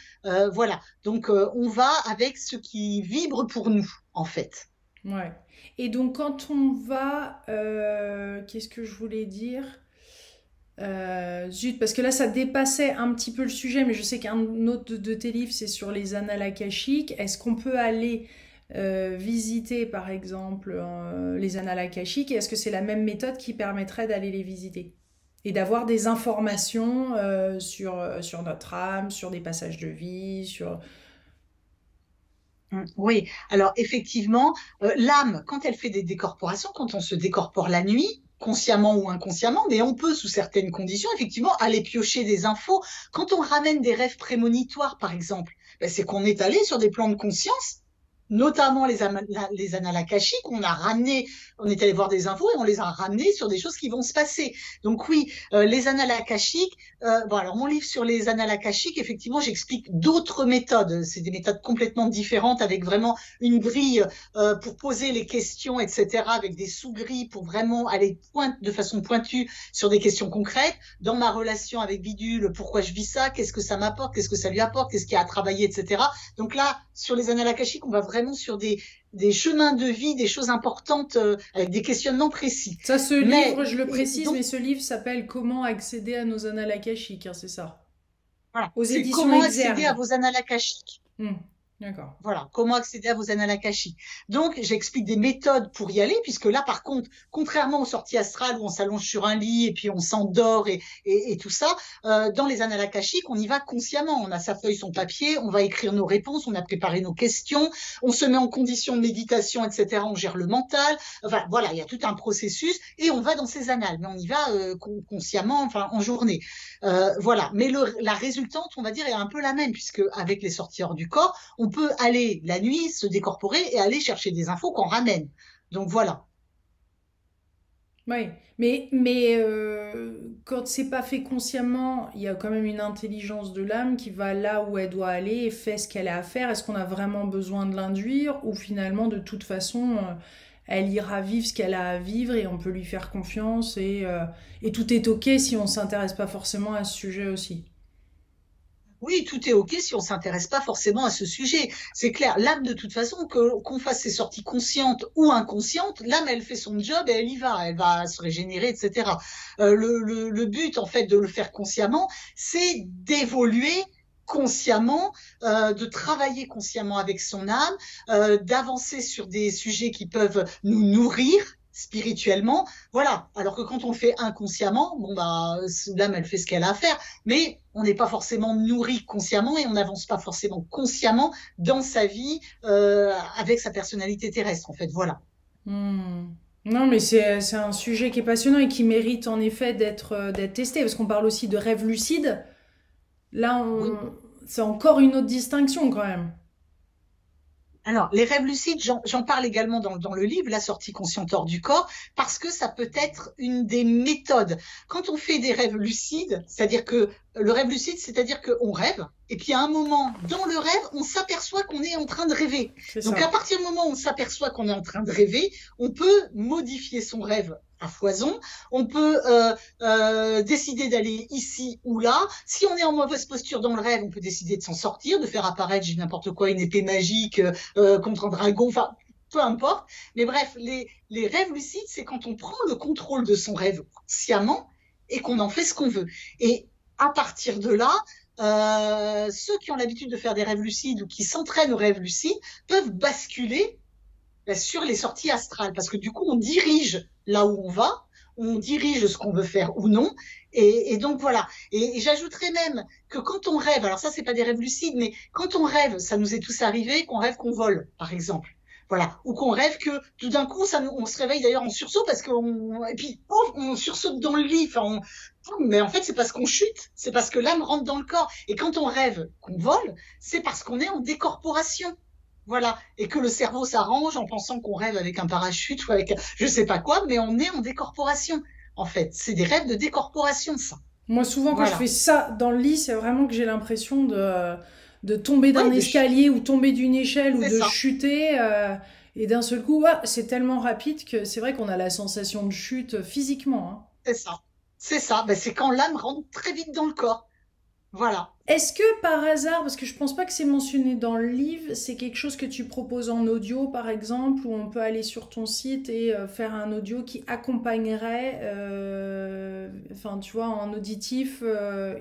Voilà, donc on va avec ce qui vibre pour nous, en fait. Ouais. Et donc quand on va, qu'est-ce que je voulais dire? Zut, parce que là ça dépassait un petit peu le sujet, mais je sais qu'un autre de tes livres c'est sur les annales akashiques. Est-ce qu'on peut aller visiter par exemple les annales akashiques et est-ce que c'est la même méthode qui permettrait d'aller les visiter? Et d'avoir des informations sur notre âme, sur des passages de vie, sur... Oui, alors effectivement, l'âme, quand elle fait des décorporations, quand on se décorpore la nuit, consciemment ou inconsciemment, mais on peut, sous certaines conditions, effectivement, aller piocher des infos. Quand on ramène des rêves prémonitoires, par exemple, ben, c'est qu'on est allé sur des plans de conscience, notamment les annales akashiques, on a ramené, on est allé voir des infos et on les a ramenés sur des choses qui vont se passer. Donc oui, les annales akashiques, bon alors mon livre sur les annales akashiques, effectivement, j'explique d'autres méthodes. C'est des méthodes complètement différentes avec vraiment une grille pour poser les questions, etc., avec des sous-grilles pour vraiment aller de façon pointue sur des questions concrètes. Dans ma relation avec Bidule, pourquoi je vis ça, qu'est-ce que ça m'apporte, qu'est-ce que ça lui apporte, qu'est-ce qu'il y a à travailler, etc. Donc là, sur les annales akashiques, on va vraiment sur des chemins de vie, des choses importantes avec des questionnements précis. Ça, ce Mais livre, je le précise, donc mais ce livre s'appelle Comment accéder à nos annales akashiques, hein, c'est ça. voilà, Aux c'est éditions comment accéder à Exergue. vos annales akashiques. Hmm, d'accord. Voilà, comment accéder à vos annales akashiques. Donc, j'explique des méthodes pour y aller, puisque là, par contre, contrairement aux sorties astrales où on s'allonge sur un lit et puis on s'endort et tout ça, dans les annales akashiques, on y va consciemment. On a sa feuille, son papier, on va écrire nos réponses, on a préparé nos questions, on se met en condition de méditation, etc. On gère le mental. Enfin, voilà, il y a tout un processus et on va dans ces annales, mais on y va consciemment, enfin, en journée. Voilà, mais la résultante, on va dire, est un peu la même, puisque avec les sorties hors du corps, on peut aller la nuit se décorporer et aller chercher des infos qu'on ramène. Donc voilà. Oui, quand c'est pas fait consciemment, il y a quand même une intelligence de l'âme qui va là où elle doit aller et fait ce qu'elle a à faire. Est-ce qu'on a vraiment besoin de l'induire ou finalement, de toute façon, elle ira vivre ce qu'elle a à vivre et on peut lui faire confiance et tout est ok si on s'intéresse pas forcément à ce sujet aussi. Oui, tout est OK si on s'intéresse pas forcément à ce sujet. C'est clair, l'âme, de toute façon, qu'on fasse ses sorties conscientes ou inconscientes, l'âme, elle fait son job et elle y va. Elle va se régénérer, etc. Le but, en fait, de le faire consciemment, c'est d'évoluer consciemment, de travailler consciemment avec son âme, d'avancer sur des sujets qui peuvent nous nourrir spirituellement. Voilà. Alors que quand on le fait inconsciemment, bon bah l'âme elle fait ce qu'elle a à faire, mais on n'est pas forcément nourri consciemment et on n'avance pas forcément consciemment dans sa vie avec sa personnalité terrestre en fait. Voilà. Hmm. Non, mais c'est un sujet qui est passionnant et qui mérite en effet d'être testé parce qu'on parle aussi de rêve lucide. Là, Oui. c'est encore une autre distinction quand même. Alors, les rêves lucides, j'en parle également dans le livre, La sortie consciente hors du corps, parce que ça peut être une des méthodes. Quand on fait des rêves lucides, c'est-à-dire que le rêve lucide, c'est-à-dire qu'on rêve, et puis à un moment, dans le rêve, on s'aperçoit qu'on est en train de rêver. C'est Donc, à ça. partir du moment où on s'aperçoit qu'on est en train de rêver, on peut modifier son rêve à foison. On peut décider d'aller ici ou là. Si on est en mauvaise posture dans le rêve, on peut décider de s'en sortir, de faire apparaître, j'ai n'importe quoi, une épée magique contre un dragon, enfin, peu importe. Mais bref, les rêves lucides, c'est quand on prend le contrôle de son rêve sciemment et qu'on en fait ce qu'on veut. Et à partir de là, ceux qui ont l'habitude de faire des rêves lucides ou qui s'entraînent aux rêves lucides peuvent basculer sur les sorties astrales, parce que du coup, on dirige là où on va, on dirige ce qu'on veut faire ou non, et donc voilà. Et j'ajouterais même que quand on rêve, alors ça, c'est pas des rêves lucides, mais quand on rêve, ça nous est tous arrivé, qu'on rêve qu'on vole, par exemple. Voilà, ou qu'on rêve que tout d'un coup, on se réveille d'ailleurs en sursaut parce qu'on et puis oh, on sursaute dans le lit. Enfin, mais en fait, c'est parce qu'on chute, c'est parce que l'âme rentre dans le corps. Et quand on rêve qu'on vole, c'est parce qu'on est en décorporation. Voilà. Et que le cerveau s'arrange en pensant qu'on rêve avec un parachute ou avec je sais pas quoi, mais on est en décorporation, en fait. C'est des rêves de décorporation, ça. Moi, souvent, quand je fais Voilà. ça dans le lit, c'est vraiment que j'ai l'impression de tomber d'un Oui, escalier ou tomber d'une échelle ou c'est de ça. chuter. Et d'un seul coup, ah, c'est tellement rapide que c'est vrai qu'on a la sensation de chute physiquement, hein. C'est ça. C'est ça. Ben, c'est quand l'âme rentre très vite dans le corps. Voilà. Est-ce que par hasard, parce que je pense pas que c'est mentionné dans le livre, c'est quelque chose que tu proposes en audio par exemple, où on peut aller sur ton site et faire un audio qui accompagnerait, enfin tu vois, en auditif, Alors,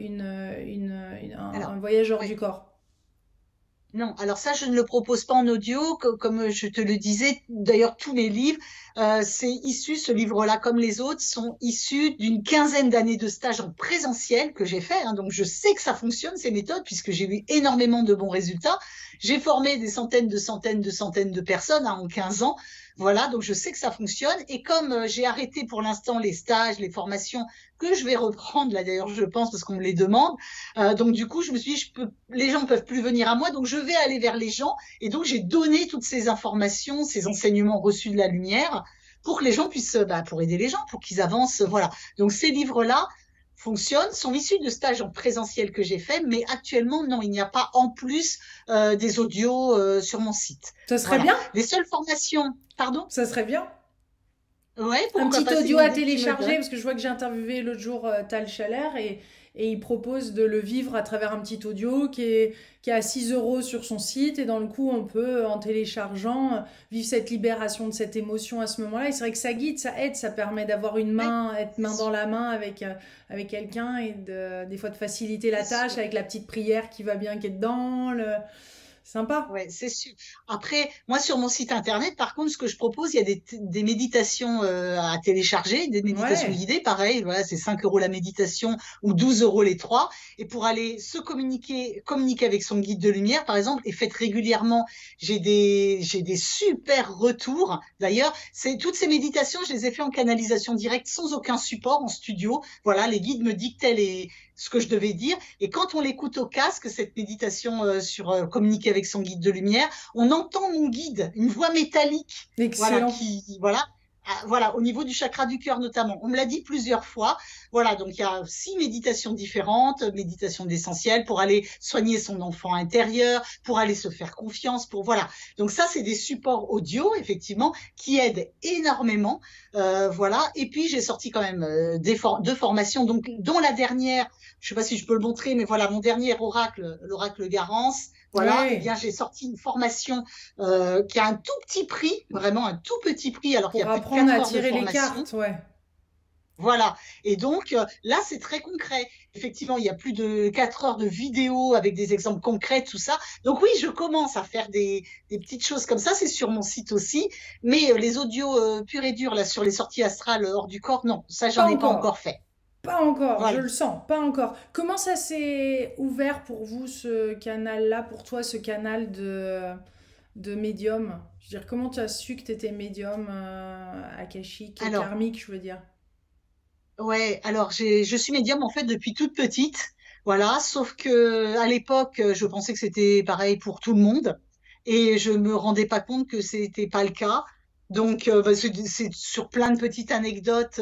un voyage hors oui. du corps. Non, alors ça, je ne le propose pas en audio, comme je te le disais. D'ailleurs, tous mes livres, ce livre-là, comme les autres, sont issus d'une quinzaine d'années de stage en présentiel que j'ai fait. Hein. Donc, je sais que ça fonctionne, ces méthodes, puisque j'ai eu énormément de bons résultats. J'ai formé des centaines de personnes hein, en 15 ans. Voilà, donc je sais que ça fonctionne. Et comme j'ai arrêté pour l'instant les stages, les formations, que je vais reprendre, là d'ailleurs, je pense, parce qu'on me les demande, donc du coup, je me suis dit, les gens ne peuvent plus venir à moi, donc je vais aller vers les gens. Et donc j'ai donné toutes ces informations, ces enseignements reçus de la lumière, pour que les gens puissent, pour aider les gens, pour qu'ils avancent. Voilà. Donc ces livres-là fonctionnent, sont issus de stages en présentiel que j'ai fait, mais actuellement, non, il n'y a pas en plus des audios sur mon site. Ça serait Voilà. bien, Les seules formations, pardon? ça serait bien. Ouais, Un pourquoi petit pas, c'est audio une à idée que tu me télécharger, donnes. parce que je vois que j'ai interviewé l'autre jour Tal Chalère et il propose de le vivre à travers un petit audio qui est à 6 euros sur son site. Et dans le coup, on peut, en téléchargeant, vivre cette libération de cette émotion à ce moment-là. Et c'est vrai que ça guide, ça aide, ça permet d'avoir une Ouais, main, être c'est main dans sûr, la main avec quelqu'un et des fois de faciliter la c'est tâche sûr. avec la petite prière qui va bien, qui est dedans. Sympa. Ouais, c'est sûr. Après, moi, sur mon site internet, par contre, ce que je propose, il y a des méditations à télécharger, des méditations Ouais. guidées, pareil, voilà, c'est 5 euros la méditation ou 12 euros les trois. Et pour aller se communiquer avec son guide de lumière, par exemple, et faites régulièrement, j'ai des super retours. D'ailleurs, toutes ces méditations, je les ai fait en canalisation directe, sans aucun support, en studio. Voilà, les guides me dictaient ce que je devais dire. Et quand on l'écoute au casque, cette méditation sur communiquer avec son guide de lumière, on entend mon guide, une voix métallique, voilà, Excellent. voilà, au niveau du chakra du cœur notamment. On me l'a dit plusieurs fois. Voilà, donc il y a 6 méditations différentes, méditation d'essentiel pour aller soigner son enfant intérieur, pour aller se faire confiance, pour voilà. Donc ça, c'est des supports audio effectivement qui aident énormément. Voilà. Et puis j'ai sorti quand même deux formations, donc dont la dernière, je sais pas si je peux le montrer, mais voilà, mon dernier oracle, l'oracle Garance. Voilà, eh Ouais. bien j'ai sorti une formation qui a un tout petit prix, vraiment un tout petit prix, alors qu'il y Pour a plus de apprendre 4 à heures de tirer les formation. cartes, ouais. Voilà. Et donc, là, c'est très concret. Effectivement, il y a plus de 4 heures de vidéos avec des exemples concrets, tout ça. Donc oui, je commence à faire des petites choses comme ça. C'est sur mon site aussi. Mais les audios purs et durs, là, sur les sorties astrales hors du corps, non, ça, Pas j'en ai pas encore encore. fait. Pas encore, je Voilà. le sens, pas encore. Comment ça s'est ouvert pour vous, ce canal-là, pour toi, ce canal de médium? Je veux dire, comment tu as su que tu étais médium akashique et Alors, karmique, je veux dire? ouais, alors je suis médium en fait depuis toute petite. Voilà, sauf que à l'époque, je pensais que c'était pareil pour tout le monde et je me rendais pas compte que c'était pas le cas. Donc, c'est sur plein de petites anecdotes.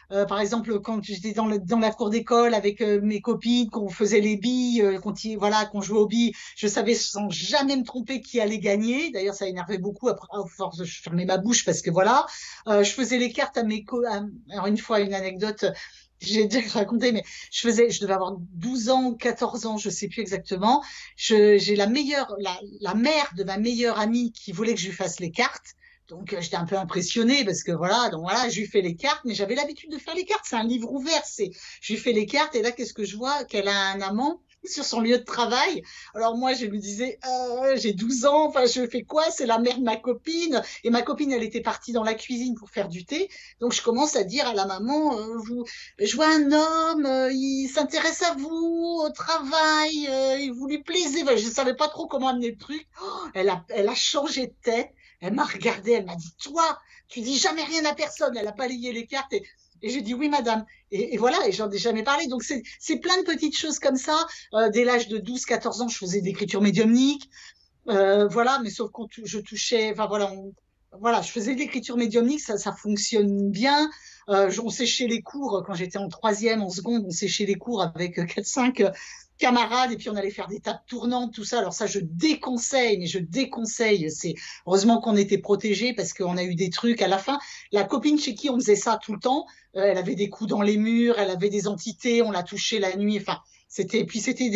Par exemple, quand j'étais dans la cour d'école avec mes copines, qu'on faisait les billes, voilà, qu'on jouait aux billes, je savais sans jamais me tromper qui allait gagner. D'ailleurs, ça énervait beaucoup après, à force de fermer ma bouche parce que voilà, je faisais les cartes alors une fois, une anecdote, j'ai déjà raconté, mais je devais avoir 12 ans ou 14 ans, je sais plus exactement. J'ai la mère de ma meilleure amie qui voulait que je lui fasse les cartes. Donc, j'étais un peu impressionnée parce que voilà, donc voilà, je lui fais les cartes, mais j'avais l'habitude de faire les cartes. C'est un livre ouvert, je lui fais les cartes et là, qu'est-ce que je vois? Qu'elle a un amant sur son lieu de travail. Alors moi, je me disais, j'ai 12 ans, enfin, je fais quoi? C'est la mère de ma copine. Et ma copine, elle était partie dans la cuisine pour faire du thé. Donc, je commence à dire à la maman, je vois un homme, il s'intéresse à vous, au travail, il vous lui plaisez. Enfin, je ne savais pas trop comment amener le truc. Oh, elle a changé de tête. Elle m'a regardée, elle m'a dit, toi, tu dis jamais rien à personne. Elle a balayé les cartes et j'ai dit oui, madame. Et voilà, et j'en ai jamais parlé. Donc, c'est plein de petites choses comme ça. Dès l'âge de 12, 14 ans, je faisais d'écriture médiumnique. Voilà, mais sauf je touchais, enfin voilà, voilà, je faisais de l'écriture médiumnique, ça fonctionne bien. On séchait les cours quand j'étais en troisième, en seconde, on séchait les cours avec 4-5 camarades et puis on allait faire des tables tournantes, tout ça. Alors ça, je déconseille, mais je déconseille. C'est heureusement qu'on était protégés parce qu'on a eu des trucs à la fin. La copine chez qui on faisait ça tout le temps, elle avait des coups dans les murs, elle avait des entités, on la touchait la nuit. Enfin, C'était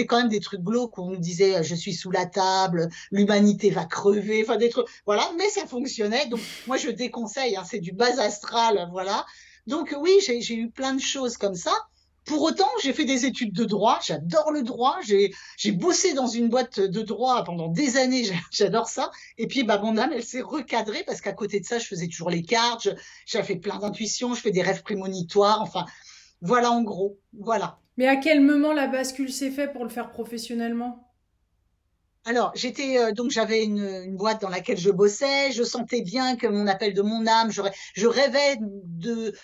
quand même des trucs glauques où on nous disait je suis sous la table, l'humanité va crever, enfin des trucs, voilà, mais ça fonctionnait. Donc moi je déconseille, hein, c'est du bas astral, voilà. Donc oui, j'ai eu plein de choses comme ça. Pour autant, j'ai fait des études de droit, j'adore le droit, j'ai bossé dans une boîte de droit pendant des années, j'adore ça. Et puis bah mon âme, elle s'est recadrée parce qu'à côté de ça, je faisais toujours les cartes, j'avais fait plein d'intuitions, je fais des rêves prémonitoires, enfin voilà en gros, voilà. Mais à quel moment la bascule s'est faite pour le faire professionnellement? Alors, donc j'avais une boîte dans laquelle je bossais. Je sentais bien que mon appel de mon âme, je rêvais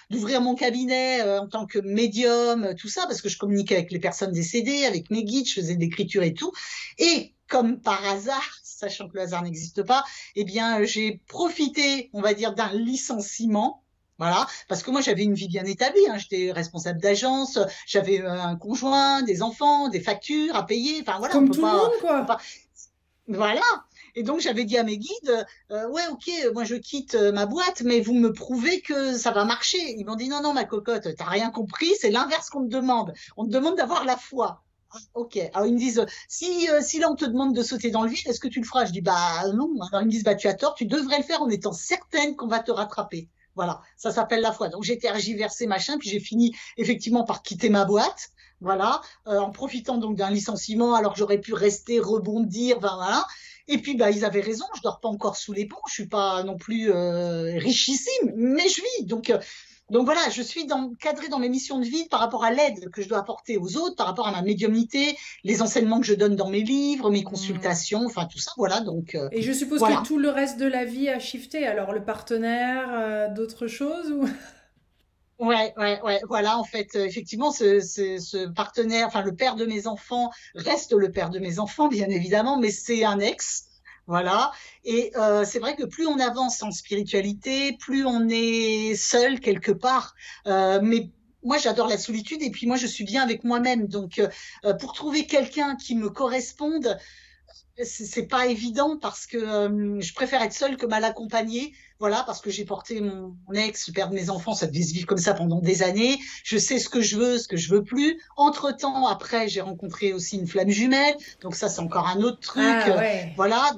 d'ouvrir mon cabinet en tant que médium, tout ça, parce que je communiquais avec les personnes décédées, avec mes guides, je faisais de l'écriture et tout. Et comme par hasard, sachant que le hasard n'existe pas, eh bien, j'ai profité, on va dire, d'un licenciement. Voilà, parce que moi j'avais une vie bien établie, hein. J'étais responsable d'agence, j'avais un conjoint, des enfants, des factures à payer. Enfin voilà, Comme tout le monde, on peut pas quoi. voilà. Et donc, j'avais dit à mes guides, ouais, ok, moi je quitte ma boîte, mais vous me prouvez que ça va marcher. Ils m'ont dit, non, non, ma cocotte, t'as rien compris, c'est l'inverse qu'on te demande. On te demande d'avoir la foi. Ah, ok. Alors, ils me disent, si là on te demande de sauter dans le vide, est-ce que tu le feras? Je dis, bah non. Alors, ils me disent, bah tu as tort, tu devrais le faire en étant certaine qu'on va te rattraper. Voilà, ça s'appelle la foi. Donc, j'ai tergiversé, machin, puis j'ai fini effectivement par quitter ma boîte. Voilà, en profitant donc d'un licenciement, alors que j'aurais pu rester, rebondir, enfin, voilà. Et puis, bah, ils avaient raison, je dors pas encore sous les ponts, je suis pas non plus richissime, mais je vis. Donc voilà, je suis cadrée dans mes missions de vie par rapport à l'aide que je dois apporter aux autres, par rapport à ma médiumnité, les enseignements que je donne dans mes livres, mes Hmm. consultations, enfin tout ça, voilà. Et je suppose que Voilà. tout le reste de la vie a shifté. Alors le partenaire, d'autres choses ou... Ouais, voilà, en fait, effectivement, ce partenaire, enfin, le père de mes enfants reste le père de mes enfants, bien évidemment, mais c'est un ex, voilà. Et c'est vrai que plus on avance en spiritualité, plus on est seul quelque part. Mais moi, j'adore la solitude et puis moi, je suis bien avec moi-même. Donc, pour trouver quelqu'un qui me corresponde, c'est pas évident parce que je préfère être seule que mal accompagnée. Voilà, parce que j'ai porté mon ex, le père de mes enfants, ça devait se vivre comme ça pendant des années. Je sais ce que je veux, ce que je veux plus. Entre-temps, après, j'ai rencontré aussi une flamme jumelle. Donc ça, c'est encore un autre truc. Ah ouais. Voilà,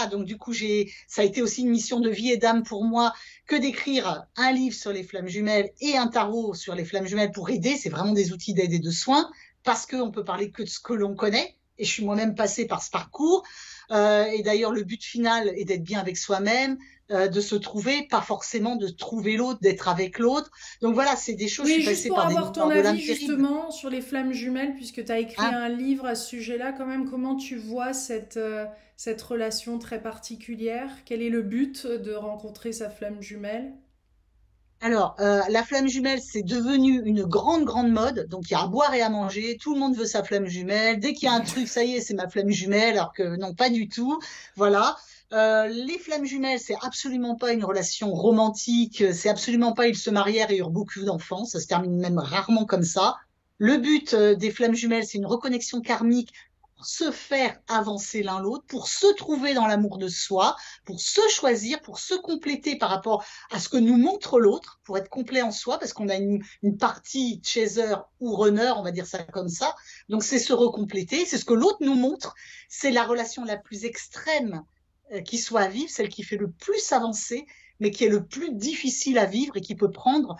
donc du coup, ça a été aussi une mission de vie et d'âme pour moi que d'écrire un livre sur les flammes jumelles et un tarot sur les flammes jumelles pour aider. C'est vraiment des outils d'aide et de soins parce qu'on peut parler que de ce que l'on connaît et je suis moi-même passée par ce parcours. Et d'ailleurs, le but final est d'être bien avec soi-même, de se trouver, pas forcément de trouver l'autre, d'être avec l'autre. Donc voilà, c'est des choses, je Oui, suis juste passée pour par des avoir ton miroirs de avis l'âme terribles. justement sur les flammes jumelles, puisque tu as écrit Hein. un livre à ce sujet-là, quand même, comment tu vois cette relation très particulière? Quel est le but de rencontrer sa flamme jumelle? Alors, la flamme jumelle, c'est devenu une grande, grande mode. Donc, il y a à boire et à manger. Tout le monde veut sa flamme jumelle. Dès qu'il y a un truc, ça y est, c'est ma flamme jumelle. Alors que non, pas du tout. Voilà. Les flammes jumelles, c'est absolument pas une relation romantique. C'est absolument pas ils se marièrent et eurent beaucoup d'enfants. Ça se termine même rarement comme ça. Le but des flammes jumelles, c'est une reconnexion karmique pour se faire avancer l'un l'autre, pour se trouver dans l'amour de soi, pour se choisir, pour se compléter par rapport à ce que nous montre l'autre, pour être complet en soi, parce qu'on a une partie chaser ou runner, on va dire ça comme ça. Donc c'est se recompléter, c'est ce que l'autre nous montre, c'est la relation la plus extrême qui soit à vivre, celle qui fait le plus avancer, mais qui est le plus difficile à vivre et qui peut prendre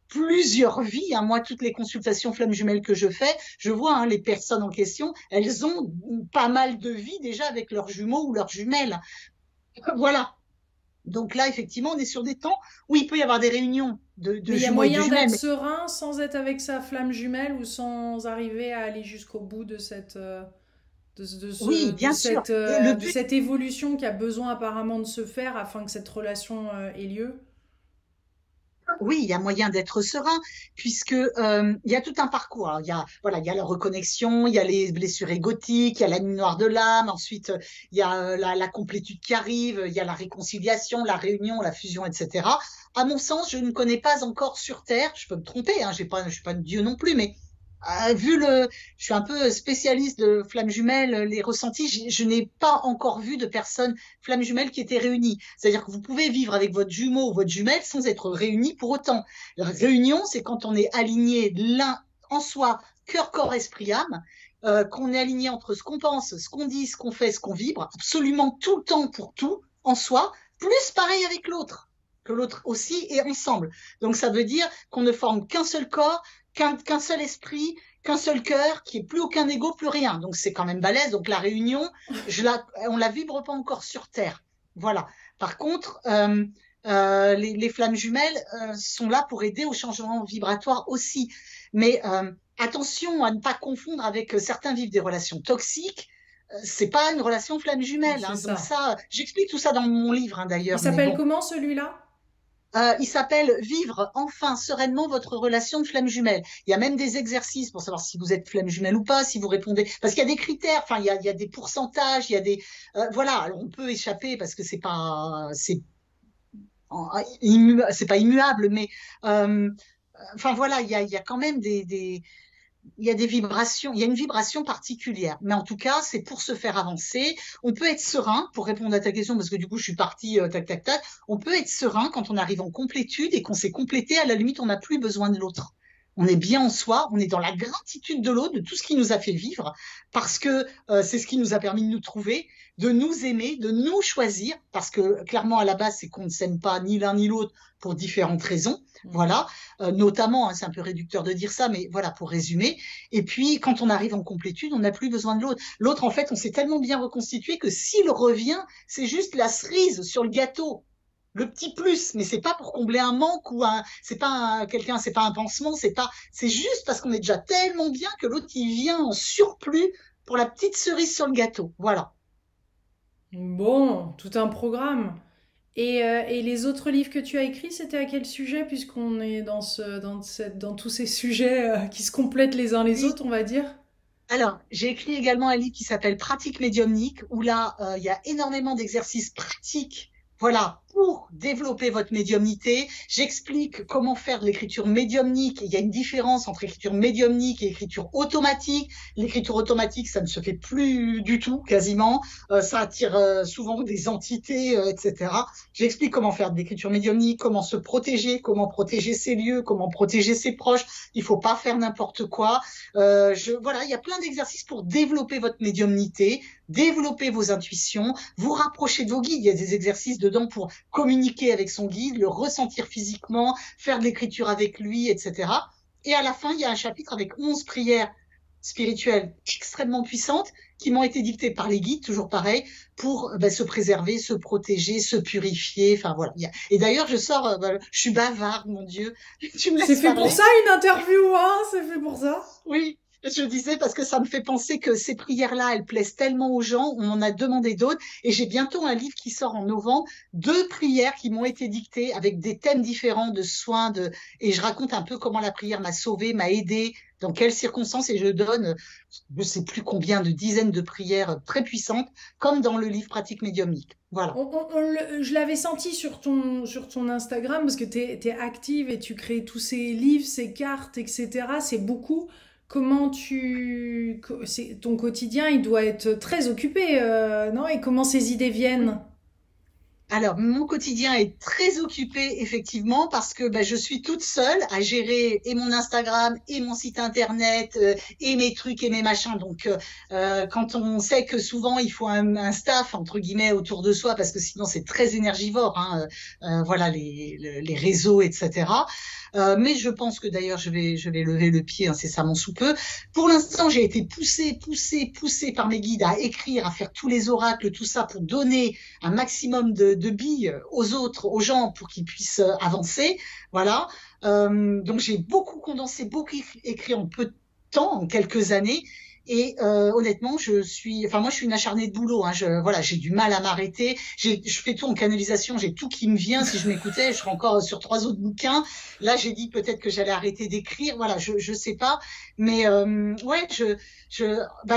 plusieurs vies. Hein. Moi, toutes les consultations flammes jumelles que je fais, je vois hein, les personnes en question, elles ont pas mal de vies déjà avec leurs jumeaux ou leurs jumelles. Voilà. Donc là, effectivement, on est sur des temps où il peut y avoir des réunions de Mais il y a jumeaux et de moyen jumelles. d'être Mais serein sans être avec sa flamme jumelle ou sans arriver à aller jusqu'au bout de oui, bien sûr. Et le de but, cette évolution qui a besoin apparemment de se faire afin que cette relation ait lieu. oui, il y a moyen d'être serein puisque il y a tout un parcours. Alors, il y a voilà, il y a la reconnexion, il y a les blessures égotiques, il y a la nuit noire de l'âme. Ensuite, il y a la complétude qui arrive, il y a la réconciliation, la réunion, la fusion, etc. À mon sens, je ne connais pas encore sur Terre. Je peux me tromper, hein, je suis pas Dieu non plus, mais je suis un peu spécialiste de flammes jumelles, les ressentis, je n'ai pas encore vu de personnes flammes jumelles qui étaient réunies. C'est-à-dire que vous pouvez vivre avec votre jumeau ou votre jumelle sans être réunis pour autant. La réunion, c'est quand on est aligné l'un en soi cœur, corps, esprit, âme, qu'on est aligné entre ce qu'on pense, ce qu'on dit, ce qu'on fait, ce qu'on vibre, absolument tout le temps pour tout en soi, plus pareil avec l'autre, que l'autre aussi est ensemble. Donc ça veut dire qu'on ne forme qu'un seul corps, qu'un seul esprit, qu'un seul cœur, qu'il n'y ait plus aucun ego, plus rien. Donc c'est quand même balèze. Donc la réunion, on la vibre pas encore sur Terre. Voilà. Par contre, les flammes jumelles sont là pour aider au changement vibratoire aussi. Mais attention à ne pas confondre avec certains vivent des relations toxiques. C'est pas une relation flamme jumelle. C'est Donc ça. ça, j'explique tout ça dans mon livre Il d'ailleurs. Mais s'appelle bon, comment celui-là? il s'appelle Vivre enfin sereinement votre relation de flamme jumelle. Il y a même des exercices pour savoir si vous êtes flamme jumelle ou pas, si vous répondez. Parce qu'il y a des critères, enfin, il y a des pourcentages, il y a des. Voilà, alors on peut échapper parce que c'est pas immuable, mais. Enfin voilà, il y a quand même il y a des vibrations, il y a une vibration particulière. Mais en tout cas, c'est pour se faire avancer. On peut être serein, pour répondre à ta question, parce que du coup, je suis partie tac, tac, tac. On peut être serein quand on arrive en complétude et qu'on s'est complété. À la limite, on n'a plus besoin de l'autre. On est bien en soi, on est dans la gratitude de l'autre, de tout ce qui nous a fait vivre, parce que c'est ce qui nous a permis de nous trouver, de nous aimer, de nous choisir, parce que clairement, à la base, c'est qu'on ne s'aime pas ni l'un ni l'autre pour différentes raisons. Voilà, notamment, c'est un peu réducteur de dire ça, mais voilà, pour résumer. Et puis, quand on arrive en complétude, on n'a plus besoin de l'autre. L'autre, en fait, on s'est tellement bien reconstitué que s'il revient, c'est juste la cerise sur le gâteau, le petit plus. Mais c'est pas pour combler un manque ou c'est pas quelqu'un, c'est pas un pansement, c'est juste parce qu'on est déjà tellement bien que l'autre, il vient en surplus pour la petite cerise sur le gâteau. Voilà. Bon, tout un programme. Et les autres livres que tu as écrits, c'était à quel sujet, puisqu'on est dans tous ces sujets qui se complètent les uns les Oui. autres, on va dire? Alors, j'ai écrit également un livre qui s'appelle Pratique médiumnique, où là, il y a énormément d'exercices pratiques, voilà, pour développer votre médiumnité. J'explique comment faire de l'écriture médiumnique. Il y a une différence entre écriture médiumnique et écriture automatique. L'écriture automatique, ça ne se fait plus du tout, quasiment. Ça attire souvent des entités, etc. J'explique comment faire de l'écriture médiumnique, comment se protéger, comment protéger ses lieux, comment protéger ses proches. Il faut pas faire n'importe quoi. Voilà, il y a plein d'exercices pour développer votre médiumnité, développer vos intuitions, vous rapprocher de vos guides. Il y a des exercices dedans pour communiquer avec son guide, le ressentir physiquement, faire de l'écriture avec lui, etc. Et à la fin, il y a un chapitre avec 11 prières spirituelles extrêmement puissantes qui m'ont été dictées par les guides, toujours pareil, pour se préserver, se protéger, se purifier. Enfin voilà. Et d'ailleurs, je suis bavarde, mon Dieu. Tu me C'est laisses fait pour parler. ça une interview, hein? C'est fait pour ça. Oui, je disais parce que ça me fait penser que ces prières-là, elles plaisent tellement aux gens. On en a demandé d'autres. Et j'ai bientôt un livre qui sort en novembre, 2 prières qui m'ont été dictées avec des thèmes différents de soins. Et je raconte un peu comment la prière m'a sauvée, m'a aidée, dans quelles circonstances. Et je donne, je ne sais plus combien de dizaines de prières très puissantes, comme dans le livre Pratique médiumnique. Voilà. Je l'avais senti sur ton Instagram, parce que t'es active et tu crées tous ces livres, ces cartes, etc. C'est beaucoup. Ton quotidien, il doit être très occupé, non? Et comment ces idées viennent? Alors, mon quotidien est très occupé, effectivement, parce que je suis toute seule à gérer et mon Instagram et mon site internet et mes trucs et mes machins. Donc, quand on sait que souvent il faut un staff, entre guillemets, autour de soi, parce que sinon c'est très énergivore, hein, voilà, les réseaux, etc. Mais je pense que d'ailleurs je vais lever le pied incessamment sous peu. Pour l'instant, j'ai été poussée par mes guides à écrire, à faire tous les oracles, tout ça pour donner un maximum de billes aux autres, aux gens, pour qu'ils puissent avancer. Voilà. Donc j'ai beaucoup condensé, beaucoup écrit en peu de temps, en quelques années. Et honnêtement, moi, je suis une acharnée de boulot. Hein. Voilà, j'ai du mal à m'arrêter. Je fais tout en canalisation. J'ai tout qui me vient. Si je m'écoutais, je serais encore sur 3 autres bouquins. Là, j'ai dit peut-être que j'allais arrêter d'écrire. Voilà, je sais pas. Mais ouais,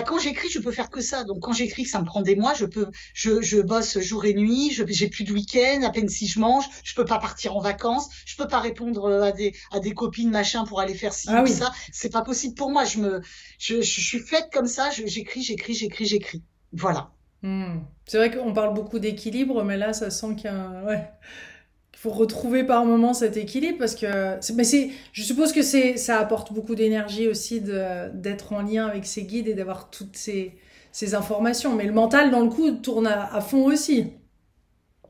quand j'écris, je peux faire que ça. Donc quand j'écris, ça me prend des mois. Je bosse jour et nuit. J'ai plus de week-end. À peine si je mange. Je peux pas partir en vacances. Je peux pas répondre à des copines machin pour aller faire ci Ah ou oui. ça. C'est pas possible pour moi. Je suis faite comme ça, j'écris. Voilà. C'est vrai qu'on parle beaucoup d'équilibre, mais là, ça sent qu'il y a, ouais, Il faut retrouver par moment cet équilibre parce que je suppose que ça apporte beaucoup d'énergie aussi d'être en lien avec ses guides et d'avoir toutes ces informations. Mais le mental, dans le coup, tourne à fond aussi.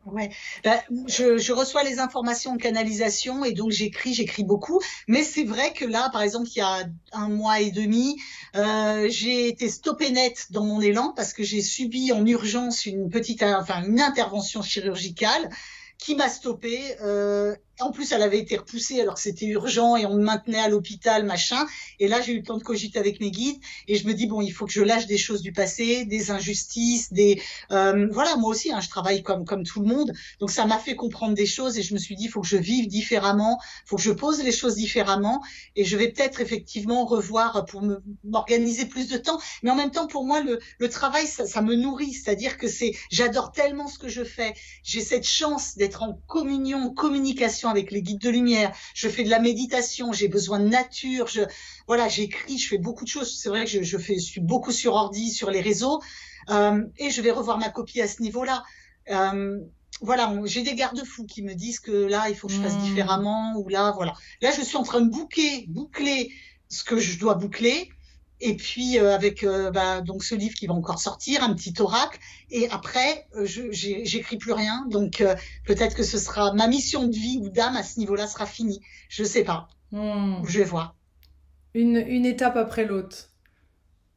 Ouais. Ben, je reçois les informations en canalisation et donc j'écris beaucoup. Mais c'est vrai que là, par exemple, il y a un mois et demi, j'ai été stoppée net dans mon élan parce que j'ai subi en urgence une intervention chirurgicale qui m'a stoppée. En plus, elle avait été repoussée alors que c'était urgent et on me maintenait à l'hôpital, machin. Et là, j'ai eu le temps de cogiter avec mes guides et je me dis bon, il faut que je lâche des choses du passé, des injustices, voilà, moi aussi, hein, je travaille comme tout le monde. Donc, ça m'a fait comprendre des choses et je me suis dit, il faut que je vive différemment, il faut que je pose les choses différemment et je vais peut-être effectivement revoir pour m'organiser plus de temps. Mais en même temps, pour moi, le travail, ça me nourrit. C'est-à-dire que j'adore tellement ce que je fais. J'ai cette chance d'être en communion, en communication avec les guides de lumière. Je fais de la méditation, j'ai besoin de nature. Voilà, j'écris, je fais beaucoup de choses. C'est vrai que je suis beaucoup sur ordi, sur les réseaux. Et je vais revoir ma copie à ce niveau-là. Euh, voilà, j'ai des garde-fous qui me disent que là, il faut que je fasse Hmm. différemment, ou là, voilà. Là, je suis en train de boucler ce que je dois boucler, et puis avec donc ce livre qui va encore sortir, un petit oracle, et après, j'écris plus rien, donc peut-être que ce sera ma mission de vie ou d'âme à ce niveau-là sera finie. Je sais pas, Hmm. je vais voir. Une étape après l'autre.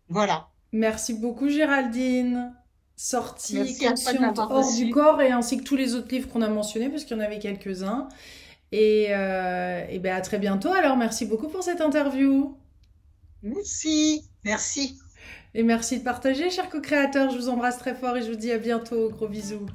Voilà. Merci beaucoup, Géraldine. Sortie Merci à toi de consciente m'avoir hors du reçu. corps et ainsi que tous les autres livres qu'on a mentionnés, parce qu'il y en avait quelques-uns. Et ben à très bientôt. Alors, merci beaucoup pour cette interview. Merci. Et merci de partager, chers co-créateurs. Je vous embrasse très fort et je vous dis à bientôt. Gros bisous.